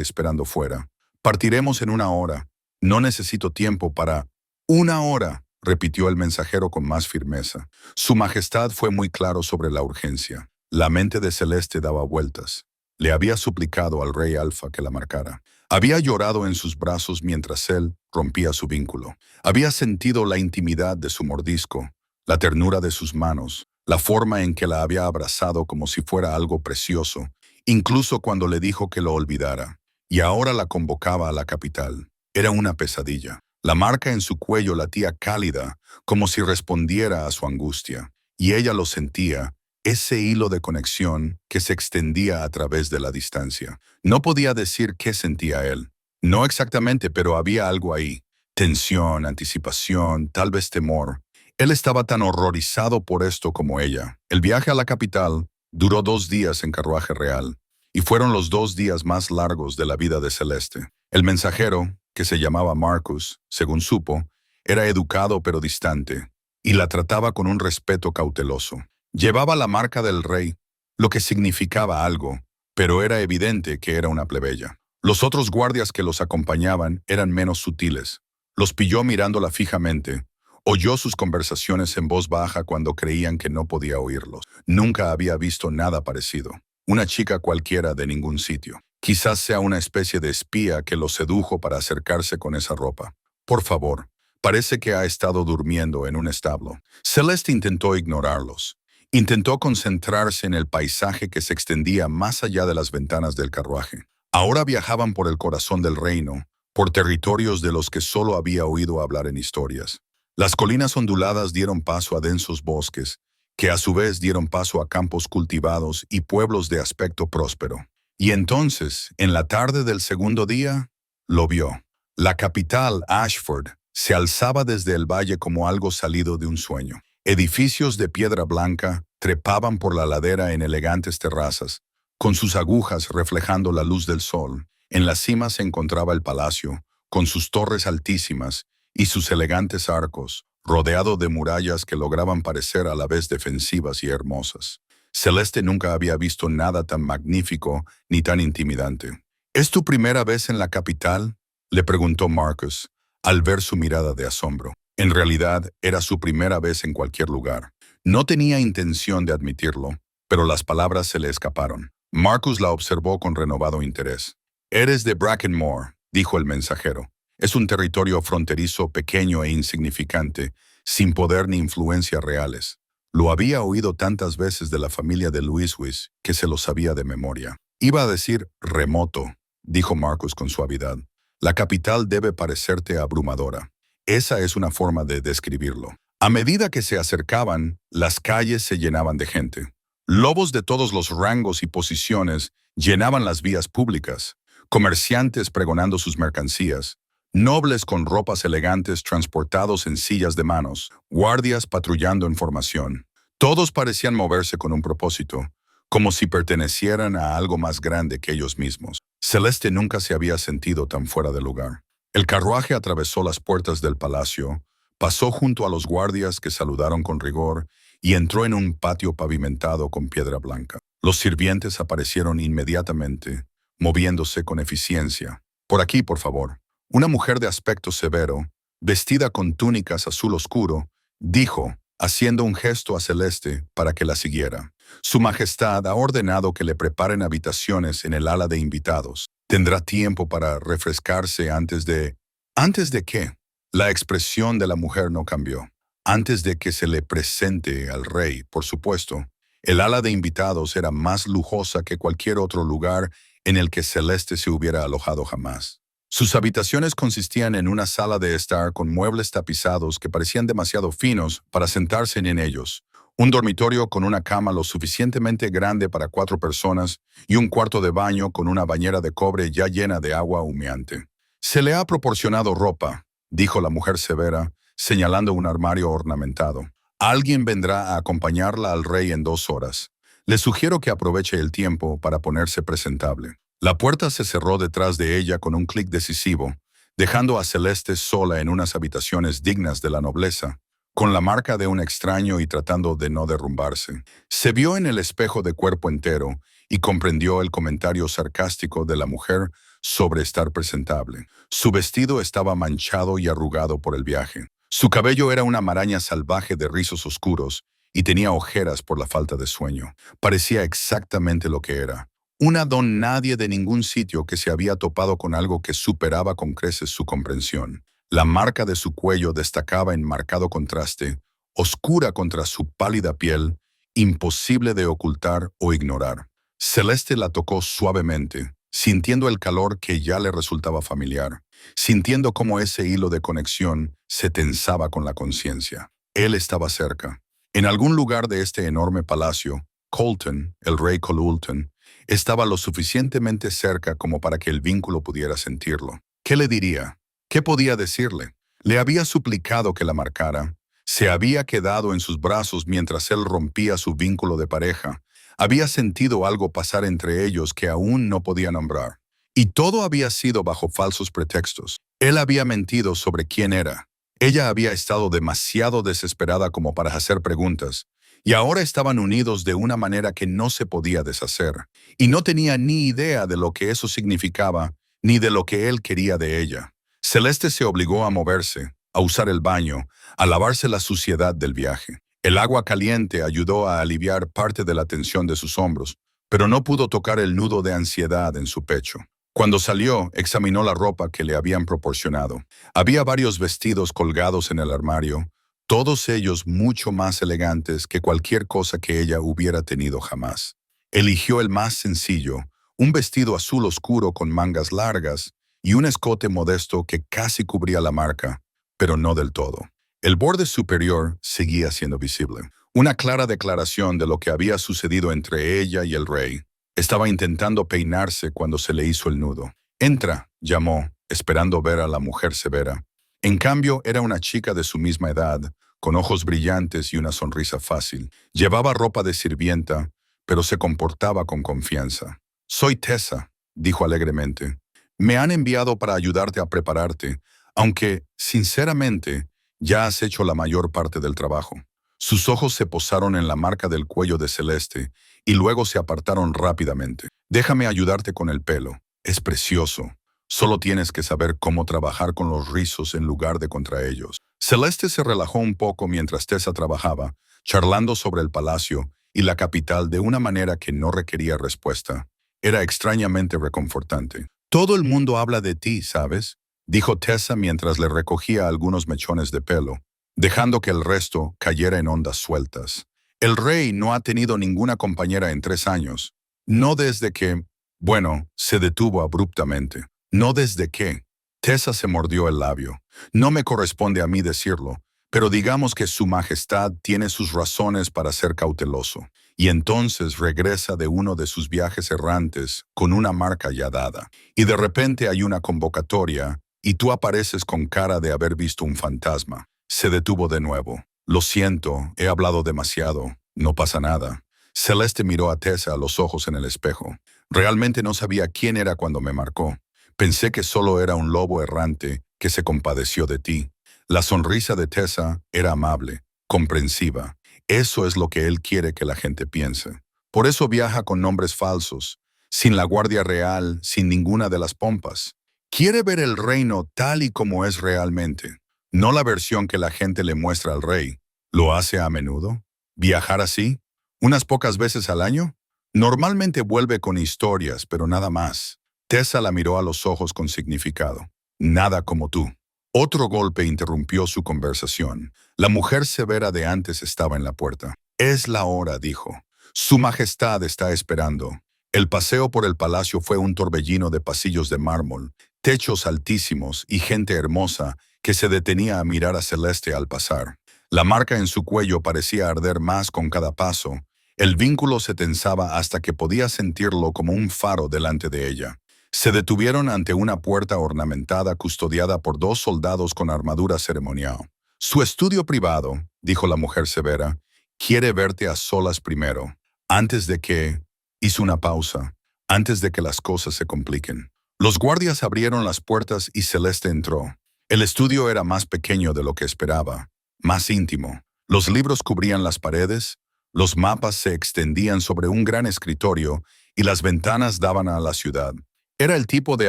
esperando fuera. Partiremos en 1 hora. No necesito tiempo para...». «1 hora», repitió el mensajero con más firmeza. Su majestad fue muy claro sobre la urgencia. La mente de Celeste daba vueltas. Le había suplicado al rey Alfa que la marcara. Había llorado en sus brazos mientras él rompía su vínculo. Había sentido la intimidad de su mordisco, la ternura de sus manos, la forma en que la había abrazado como si fuera algo precioso, incluso cuando le dijo que lo olvidara. Y ahora la convocaba a la capital. Era una pesadilla. La marca en su cuello latía cálida, como si respondiera a su angustia. Y ella lo sentía, ese hilo de conexión que se extendía a través de la distancia. No podía decir qué sentía él. No exactamente, pero había algo ahí. Tensión, anticipación, tal vez temor. Él estaba tan horrorizado por esto como ella. El viaje a la capital duró 2 días en carruaje real, y fueron los 2 días más largos de la vida de Celeste. El mensajero, que se llamaba Marcus, según supo, era educado pero distante, y la trataba con un respeto cauteloso. Llevaba la marca del rey, lo que significaba algo, pero era evidente que era una plebeya. Los otros guardias que los acompañaban eran menos sutiles. Los pilló mirándola fijamente. Oyó sus conversaciones en voz baja cuando creían que no podía oírlos. Nunca había visto nada parecido. Una chica cualquiera de ningún sitio. Quizás sea una especie de espía que lo sedujo para acercarse con esa ropa. «Por favor, parece que ha estado durmiendo en un establo». Celeste intentó ignorarlos. Intentó concentrarse en el paisaje que se extendía más allá de las ventanas del carruaje. Ahora viajaban por el corazón del reino, por territorios de los que solo había oído hablar en historias. Las colinas onduladas dieron paso a densos bosques, que a su vez dieron paso a campos cultivados y pueblos de aspecto próspero. Y entonces, en la tarde del segundo día, lo vio. La capital, Ashford, se alzaba desde el valle como algo salido de un sueño. Edificios de piedra blanca trepaban por la ladera en elegantes terrazas, con sus agujas reflejando la luz del sol. En la cima se encontraba el palacio, con sus torres altísimas y sus elegantes arcos, rodeado de murallas que lograban parecer a la vez defensivas y hermosas. Celeste nunca había visto nada tan magnífico ni tan intimidante. ¿Es tu primera vez en la capital?, le preguntó Marcus, al ver su mirada de asombro. En realidad, era su primera vez en cualquier lugar. No tenía intención de admitirlo, pero las palabras se le escaparon. Marcus la observó con renovado interés. «Eres de Brackenmore», dijo el mensajero. «Es un territorio fronterizo pequeño e insignificante, sin poder ni influencia reales». Lo había oído tantas veces de la familia de Louiswiss que se lo sabía de memoria. «Iba a decir remoto», dijo Marcus con suavidad. «La capital debe parecerte abrumadora. Esa es una forma de describirlo». A medida que se acercaban, las calles se llenaban de gente. Lobos de todos los rangos y posiciones llenaban las vías públicas, comerciantes pregonando sus mercancías, nobles con ropas elegantes transportados en sillas de manos, guardias patrullando en formación. Todos parecían moverse con un propósito, como si pertenecieran a algo más grande que ellos mismos. Celeste nunca se había sentido tan fuera de lugar. El carruaje atravesó las puertas del palacio, pasó junto a los guardias que saludaron con rigor y entró en un patio pavimentado con piedra blanca. Los sirvientes aparecieron inmediatamente, moviéndose con eficiencia. «Por aquí, por favor». Una mujer de aspecto severo, vestida con túnicas azul oscuro, dijo, haciendo un gesto a Celeste para que la siguiera. «Su Majestad ha ordenado que le preparen habitaciones en el ala de invitados. Tendrá tiempo para refrescarse antes de...» ¿Antes de qué? La expresión de la mujer no cambió. Antes de que se le presente al rey, por supuesto. El ala de invitados era más lujosa que cualquier otro lugar en el que Celeste se hubiera alojado jamás. Sus habitaciones consistían en una sala de estar con muebles tapizados que parecían demasiado finos para sentarse en ellos, un dormitorio con una cama lo suficientemente grande para 4 personas y un cuarto de baño con una bañera de cobre ya llena de agua humeante. «Se le ha proporcionado ropa», dijo la mujer severa, señalando un armario ornamentado. «Alguien vendrá a acompañarla al rey en 2 horas. Le sugiero que aproveche el tiempo para ponerse presentable». La puerta se cerró detrás de ella con un clic decisivo, dejando a Celeste sola en unas habitaciones dignas de la nobleza, con la marca de un extraño y tratando de no derrumbarse. Se vio en el espejo de cuerpo entero y comprendió el comentario sarcástico de la mujer sobre estar presentable. Su vestido estaba manchado y arrugado por el viaje. Su cabello era una maraña salvaje de rizos oscuros y tenía ojeras por la falta de sueño. Parecía exactamente lo que era. Una don nadie de ningún sitio que se había topado con algo que superaba con creces su comprensión. La marca de su cuello destacaba en marcado contraste, oscura contra su pálida piel, imposible de ocultar o ignorar. Celeste la tocó suavemente, sintiendo el calor que ya le resultaba familiar, sintiendo cómo ese hilo de conexión se tensaba con la conciencia. Él estaba cerca. En algún lugar de este enorme palacio, Colton, el rey Colulton, estaba lo suficientemente cerca como para que el vínculo pudiera sentirlo. ¿Qué le diría? ¿Qué podía decirle? Le había suplicado que la marcara. Se había quedado en sus brazos mientras él rompía su vínculo de pareja. Había sentido algo pasar entre ellos que aún no podía nombrar. Y todo había sido bajo falsos pretextos. Él había mentido sobre quién era. Ella había estado demasiado desesperada como para hacer preguntas. Y ahora estaban unidos de una manera que no se podía deshacer. Y no tenía ni idea de lo que eso significaba, ni de lo que él quería de ella. Celeste se obligó a moverse, a usar el baño, a lavarse la suciedad del viaje. El agua caliente ayudó a aliviar parte de la tensión de sus hombros, pero no pudo tocar el nudo de ansiedad en su pecho. Cuando salió, examinó la ropa que le habían proporcionado. Había varios vestidos colgados en el armario, todos ellos mucho más elegantes que cualquier cosa que ella hubiera tenido jamás. Eligió el más sencillo, un vestido azul oscuro con mangas largas y un escote modesto que casi cubría la marca, pero no del todo. El borde superior seguía siendo visible. Una clara declaración de lo que había sucedido entre ella y el rey. Estaba intentando peinarse cuando se le hizo el nudo. «Entra», llamó, esperando ver a la mujer severa. En cambio, era una chica de su misma edad, con ojos brillantes y una sonrisa fácil. Llevaba ropa de sirvienta, pero se comportaba con confianza. «Soy Tessa», dijo alegremente. «Me han enviado para ayudarte a prepararte, aunque, sinceramente, ya has hecho la mayor parte del trabajo». Sus ojos se posaron en la marca del cuello de Celeste y luego se apartaron rápidamente. «Déjame ayudarte con el pelo. Es precioso. Solo tienes que saber cómo trabajar con los rizos en lugar de contra ellos». Celeste se relajó un poco mientras Tessa trabajaba, charlando sobre el palacio y la capital de una manera que no requería respuesta. Era extrañamente reconfortante. «Todo el mundo habla de ti, ¿sabes?», dijo Tessa mientras le recogía algunos mechones de pelo, dejando que el resto cayera en ondas sueltas. «El rey no ha tenido ninguna compañera en 3 años. No desde que...». Bueno, se detuvo abruptamente. «No desde que...». Tessa se mordió el labio. «No me corresponde a mí decirlo, pero digamos que su majestad tiene sus razones para ser cauteloso». Y entonces regresa de uno de sus viajes errantes con una marca ya dada. Y de repente hay una convocatoria y tú apareces con cara de haber visto un fantasma. Se detuvo de nuevo. «Lo siento, he hablado demasiado. No pasa nada». Celeste miró a Tessa a los ojos en el espejo. «Realmente no sabía quién era cuando me marcó. Pensé que solo era un lobo errante que se compadeció de ti». La sonrisa de Tessa era amable, comprensiva. Eso es lo que él quiere que la gente piense. Por eso viaja con nombres falsos, sin la guardia real, sin ninguna de las pompas. Quiere ver el reino tal y como es realmente, no la versión que la gente le muestra al rey. ¿Lo hace a menudo? ¿Viajar así? ¿Unas pocas veces al año? Normalmente vuelve con historias, pero nada más. Tessa la miró a los ojos con significado. «Nada como tú». Otro golpe interrumpió su conversación. La mujer severa de antes estaba en la puerta. «Es la hora», dijo. «Su majestad está esperando». El paseo por el palacio fue un torbellino de pasillos de mármol, techos altísimos y gente hermosa que se detenía a mirar a Celeste al pasar. La marca en su cuello parecía arder más con cada paso. El vínculo se tensaba hasta que podía sentirlo como un faro delante de ella. Se detuvieron ante una puerta ornamentada custodiada por 2 soldados con armadura ceremonial. «Su estudio privado», dijo la mujer severa, «quiere verte a solas primero, antes de que...». Hizo una pausa, «antes de que las cosas se compliquen». Los guardias abrieron las puertas y Celeste entró. El estudio era más pequeño de lo que esperaba, más íntimo. Los libros cubrían las paredes, los mapas se extendían sobre un gran escritorio y las ventanas daban a la ciudad. Era el tipo de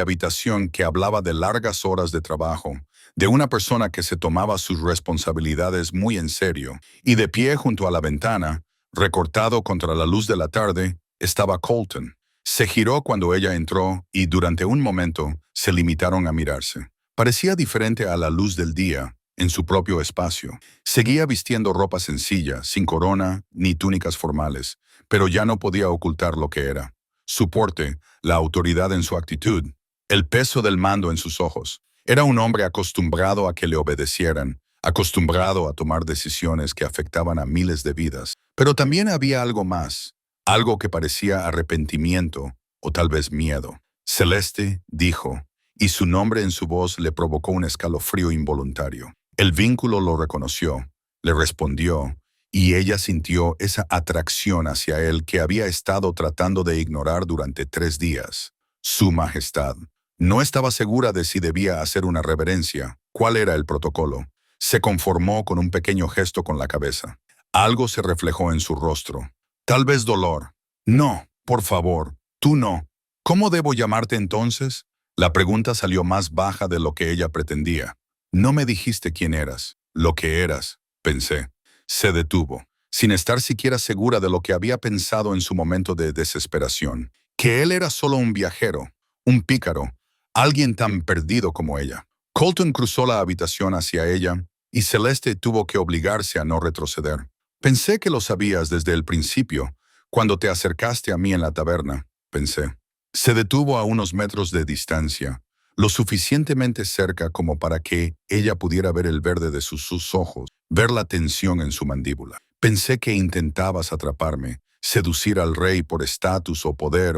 habitación que hablaba de largas horas de trabajo, de una persona que se tomaba sus responsabilidades muy en serio, y de pie junto a la ventana, recortado contra la luz de la tarde, estaba Colton. Se giró cuando ella entró y durante un momento se limitaron a mirarse. Parecía diferente a la luz del día, en su propio espacio. Seguía vistiendo ropa sencilla, sin corona ni túnicas formales, pero ya no podía ocultar lo que era. Su porte, la autoridad en su actitud, el peso del mando en sus ojos. Era un hombre acostumbrado a que le obedecieran, acostumbrado a tomar decisiones que afectaban a miles de vidas. Pero también había algo más, algo que parecía arrepentimiento o tal vez miedo. «Celeste», dijo, y su nombre en su voz le provocó un escalofrío involuntario. El vínculo lo reconoció, le respondió, y ella sintió esa atracción hacia él que había estado tratando de ignorar durante 3 días. «Su majestad». No estaba segura de si debía hacer una reverencia. ¿Cuál era el protocolo? Se conformó con un pequeño gesto con la cabeza. Algo se reflejó en su rostro. Tal vez dolor. «No, por favor, tú no. ¿Cómo debo llamarte entonces?». La pregunta salió más baja de lo que ella pretendía. «No me dijiste quién eras, lo que eras», pensé. Se detuvo, sin estar siquiera segura de lo que había pensado en su momento de desesperación. Que él era solo un viajero, un pícaro, alguien tan perdido como ella. Colton cruzó la habitación hacia ella y Celeste tuvo que obligarse a no retroceder. Pensé que lo sabías desde el principio, cuando te acercaste a mí en la taberna, pensé. Se detuvo a unos metros de distancia, lo suficientemente cerca como para que ella pudiera ver el verde de sus ojos, ver la tensión en su mandíbula. Pensé que intentabas atraparme, seducir al rey por estatus o poder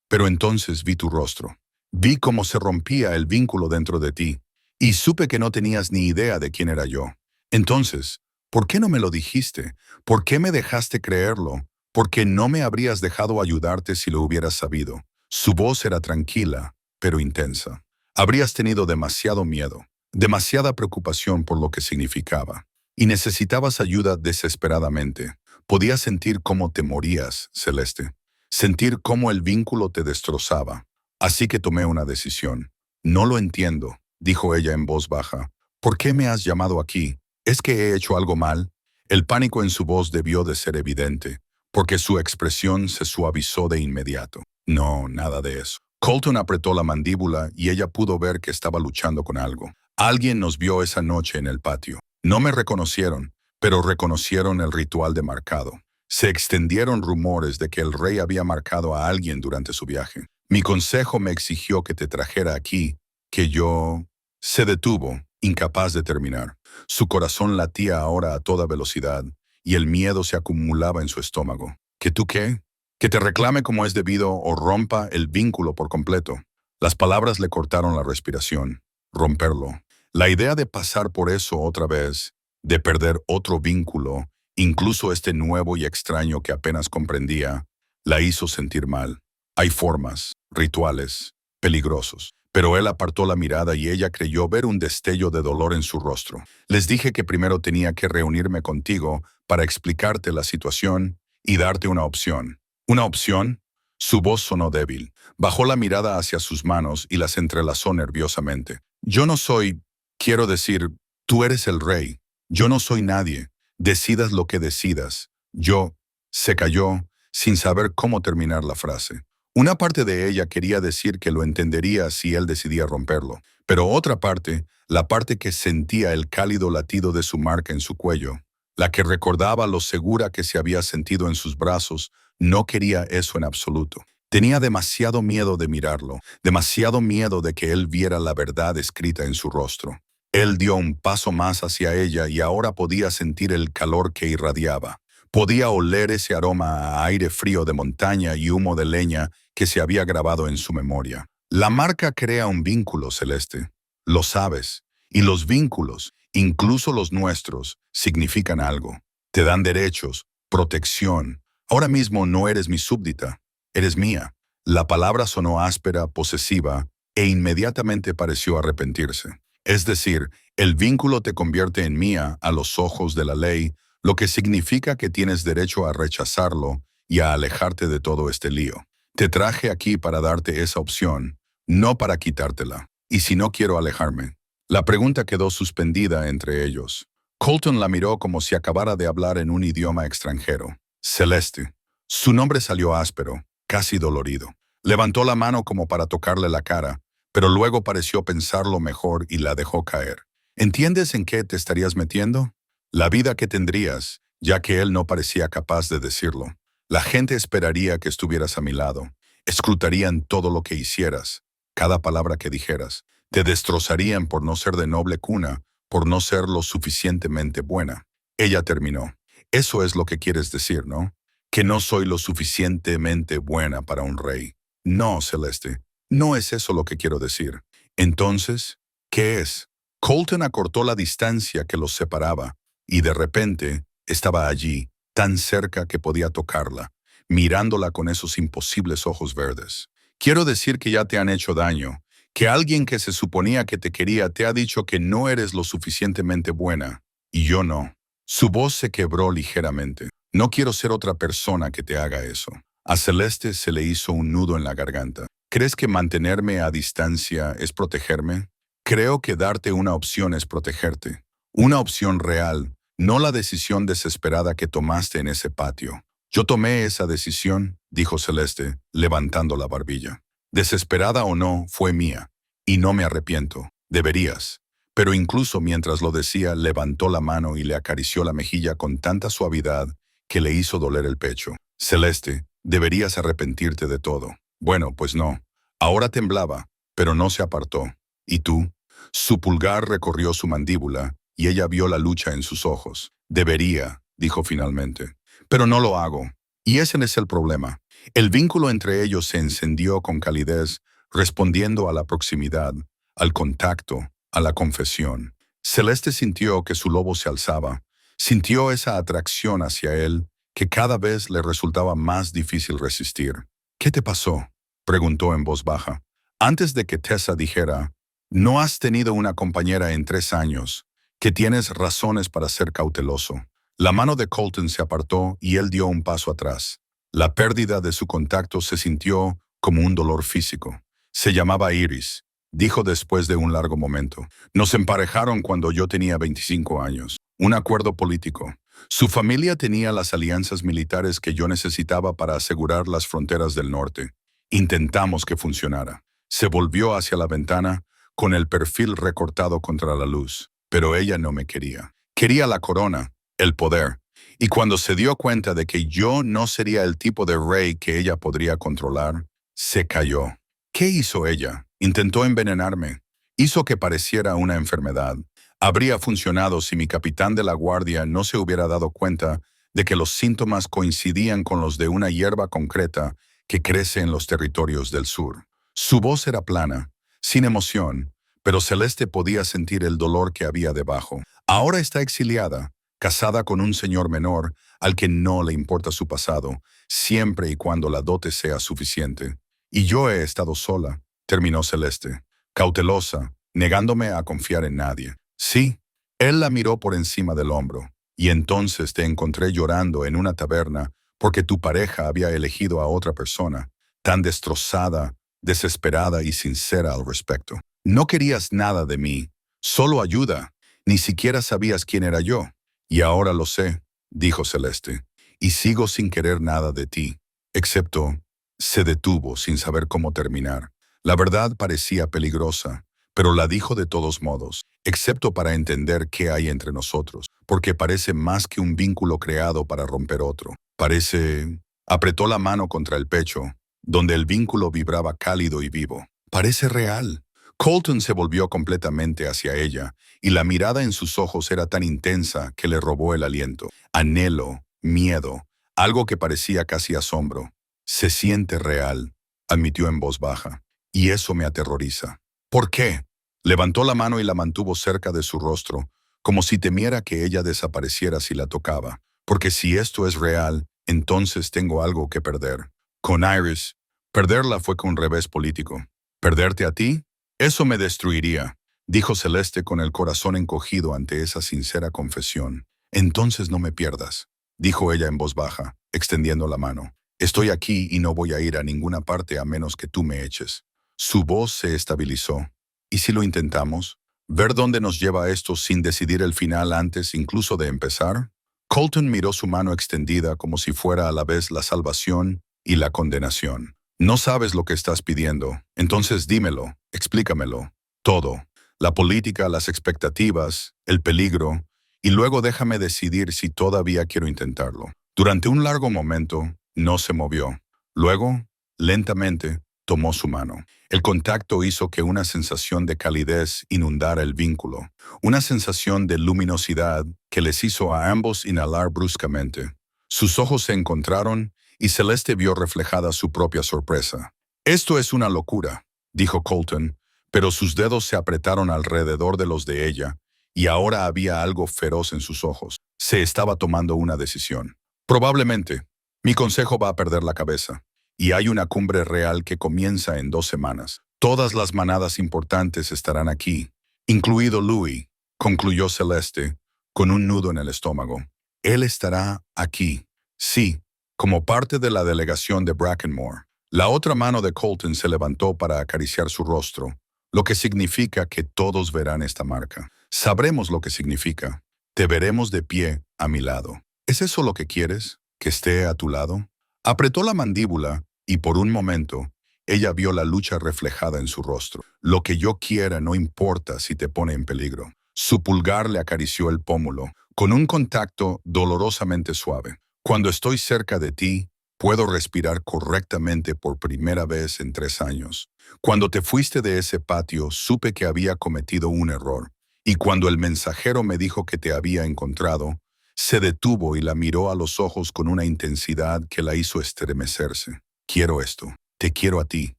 pero entonces vi tu rostro. Vi cómo se rompía el vínculo dentro de ti, y supe que no tenías ni idea de quién era yo. Entonces, ¿por qué no me lo dijiste? ¿Por qué me dejaste creerlo? Porque no me habrías dejado ayudarte si lo hubieras sabido. Su voz era tranquila, pero intensa. Habrías tenido demasiado miedo, demasiada preocupación por lo que significaba, y necesitabas ayuda desesperadamente. Podías sentir cómo te morías, Celeste, sentir cómo el vínculo te destrozaba. Así que tomé una decisión. No lo entiendo, dijo ella en voz baja. ¿Por qué me has llamado aquí? ¿Es que he hecho algo mal? El pánico en su voz debió de ser evidente, porque su expresión se suavizó de inmediato. No, nada de eso. Colton apretó la mandíbula y ella pudo ver que estaba luchando con algo. Alguien nos vio esa noche en el patio. No me reconocieron, pero reconocieron el ritual de marcado. Se extendieron rumores de que el rey había marcado a alguien durante su viaje. Mi consejo me exigió que te trajera aquí, que yo... Se detuvo, incapaz de terminar. Su corazón latía ahora a toda velocidad, y el miedo se acumulaba en su estómago. ¿Que tú qué? Que te reclame como es debido o rompa el vínculo por completo. Las palabras le cortaron la respiración. Romperlo. La idea de pasar por eso otra vez, de perder otro vínculo, incluso este nuevo y extraño que apenas comprendía, la hizo sentir mal. Hay formas, rituales, peligrosos. Pero él apartó la mirada y ella creyó ver un destello de dolor en su rostro. Les dije que primero tenía que reunirme contigo para explicarte la situación y darte una opción. ¿Una opción? Su voz sonó débil. Bajó la mirada hacia sus manos y las entrelazó nerviosamente. Yo no soy, quiero decir, tú eres el rey. Yo no soy nadie. Decidas lo que decidas. Yo... Se calló, sin saber cómo terminar la frase. Una parte de ella quería decir que lo entendería si él decidía romperlo, pero otra parte, la parte que sentía el cálido latido de su marca en su cuello, la que recordaba lo segura que se había sentido en sus brazos, no quería eso en absoluto. Tenía demasiado miedo de mirarlo, demasiado miedo de que él viera la verdad escrita en su rostro. Él dio un paso más hacia ella y ahora podía sentir el calor que irradiaba. Podía oler ese aroma a aire frío de montaña y humo de leña que se había grabado en su memoria. La marca crea un vínculo, Celeste. Lo sabes. Y los vínculos, incluso los nuestros, significan algo. Te dan derechos, protección. Ahora mismo no eres mi súbdita, eres mía. La palabra sonó áspera, posesiva, e inmediatamente pareció arrepentirse. Es decir, el vínculo te convierte en mía a los ojos de la ley, lo que significa que tienes derecho a rechazarlo y a alejarte de todo este lío. Te traje aquí para darte esa opción, no para quitártela. ¿Y si no quiero alejarme? La pregunta quedó suspendida entre ellos. Colton la miró como si acabara de hablar en un idioma extranjero. Celeste. Su nombre salió áspero, casi dolorido. Levantó la mano como para tocarle la cara, pero luego pareció pensarlo mejor y la dejó caer. ¿Entiendes en qué te estarías metiendo? La vida que tendrías, ya que él no parecía capaz de decirlo. La gente esperaría que estuvieras a mi lado. Escrutarían todo lo que hicieras, cada palabra que dijeras. Te destrozarían por no ser de noble cuna, por no ser lo suficientemente buena. Ella terminó. Eso es lo que quieres decir, ¿no? Que no soy lo suficientemente buena para un rey. No, Celeste, no es eso lo que quiero decir. Entonces, ¿qué es? Colton acortó la distancia que los separaba, y de repente estaba allí, tan cerca que podía tocarla, mirándola con esos imposibles ojos verdes. Quiero decir que ya te han hecho daño, que alguien que se suponía que te quería te ha dicho que no eres lo suficientemente buena, y yo no. Su voz se quebró ligeramente. No quiero ser otra persona que te haga eso. A Celeste se le hizo un nudo en la garganta. ¿Crees que mantenerme a distancia es protegerme? Creo que darte una opción es protegerte. Una opción real, no la decisión desesperada que tomaste en ese patio. Yo tomé esa decisión, dijo Celeste, levantando la barbilla. Desesperada o no, fue mía. Y no me arrepiento. Deberías. Pero incluso mientras lo decía, levantó la mano y le acarició la mejilla con tanta suavidad que le hizo doler el pecho. Celeste, deberías arrepentirte de todo. Bueno, pues no. Ahora temblaba, pero no se apartó. ¿Y tú? Su pulgar recorrió su mandíbula y ella vio la lucha en sus ojos. Debería, dijo finalmente. Pero no lo hago. Y ese es el problema. El vínculo entre ellos se encendió con calidez, respondiendo a la proximidad, al contacto, a la confesión. Celeste sintió que su lobo se alzaba, sintió esa atracción hacia él que cada vez le resultaba más difícil resistir. ¿Qué te pasó?, preguntó en voz baja. Antes de que Tessa dijera, no has tenido una compañera en 3 años, que tienes razones para ser cauteloso. La mano de Colton se apartó y él dio un paso atrás. La pérdida de su contacto se sintió como un dolor físico. Se llamaba Iris, dijo después de un largo momento. Nos emparejaron cuando yo tenía 25 años. Un acuerdo político. Su familia tenía las alianzas militares que yo necesitaba para asegurar las fronteras del norte. Intentamos que funcionara. Se volvió hacia la ventana, con el perfil recortado contra la luz. Pero ella no me quería. Quería la corona, el poder. Y cuando se dio cuenta de que yo no sería el tipo de rey que ella podría controlar, se cayó. ¿Qué hizo ella? Intentó envenenarme. Hizo que pareciera una enfermedad. Habría funcionado si mi capitán de la guardia no se hubiera dado cuenta de que los síntomas coincidían con los de una hierba concreta que crece en los territorios del sur. Su voz era plana, sin emoción, pero Celeste podía sentir el dolor que había debajo. Ahora está exiliada, casada con un señor menor al que no le importa su pasado, siempre y cuando la dote sea suficiente. Y yo he estado sola, terminó Celeste, cautelosa, negándome a confiar en nadie. Sí, él la miró por encima del hombro, y entonces te encontré llorando en una taberna porque tu pareja había elegido a otra persona, tan destrozada, desesperada y sincera al respecto. No querías nada de mí, solo ayuda. Ni siquiera sabías quién era yo. Y ahora lo sé, dijo Celeste, y sigo sin querer nada de ti, excepto... Se detuvo sin saber cómo terminar. La verdad parecía peligrosa, pero la dijo de todos modos, excepto para entender qué hay entre nosotros, porque parece más que un vínculo creado para romper otro. Parece... Apretó la mano contra el pecho, donde el vínculo vibraba cálido y vivo. Parece real. Colton se volvió completamente hacia ella, y la mirada en sus ojos era tan intensa que le robó el aliento. Anhelo, miedo, algo que parecía casi asombro. Se siente real, admitió en voz baja, y eso me aterroriza. ¿Por qué? Levantó la mano y la mantuvo cerca de su rostro, como si temiera que ella desapareciera si la tocaba. Porque si esto es real, entonces tengo algo que perder. Con Iris, perderla fue con un revés político. ¿Perderte a ti? Eso me destruiría, dijo Celeste con el corazón encogido ante esa sincera confesión. Entonces no me pierdas, dijo ella en voz baja, extendiendo la mano. Estoy aquí y no voy a ir a ninguna parte a menos que tú me eches. Su voz se estabilizó. ¿Y si lo intentamos? ¿Ver dónde nos lleva esto sin decidir el final antes incluso de empezar? Colton miró su mano extendida como si fuera a la vez la salvación y la condenación. No sabes lo que estás pidiendo, entonces dímelo, explícamelo. Todo. La política, las expectativas, el peligro, y luego déjame decidir si todavía quiero intentarlo. Durante un largo momento, no se movió. Luego, lentamente, tomó su mano. El contacto hizo que una sensación de calidez inundara el vínculo, una sensación de luminosidad que les hizo a ambos inhalar bruscamente. Sus ojos se encontraron y Celeste vio reflejada su propia sorpresa. «Esto es una locura», dijo Colton, pero sus dedos se apretaron alrededor de los de ella, y ahora había algo feroz en sus ojos. Se estaba tomando una decisión. «Probablemente. Mi consejo va a perder la cabeza. Y hay una cumbre real que comienza en 2 semanas. Todas las manadas importantes estarán aquí, incluido Louis», concluyó Celeste, con un nudo en el estómago. «Él estará aquí. Sí, como parte de la delegación de Brackenmore». La otra mano de Colton se levantó para acariciar su rostro, lo que significa que todos verán esta marca. Sabremos lo que significa. Te veremos de pie a mi lado. ¿Es eso lo que quieres? ¿Que esté a tu lado? Apretó la mandíbula y por un momento, Ella vio la lucha reflejada en su rostro. Lo que yo quiera no importa si te pone en peligro. Su pulgar le acarició el pómulo, con un contacto dolorosamente suave. Cuando estoy cerca de ti, puedo respirar correctamente por primera vez en 3 años. Cuando te fuiste de ese patio, supe que había cometido un error. Y cuando el mensajero me dijo que te había encontrado, se detuvo y la miró a los ojos con una intensidad que la hizo estremecerse. Quiero esto. Te quiero a ti.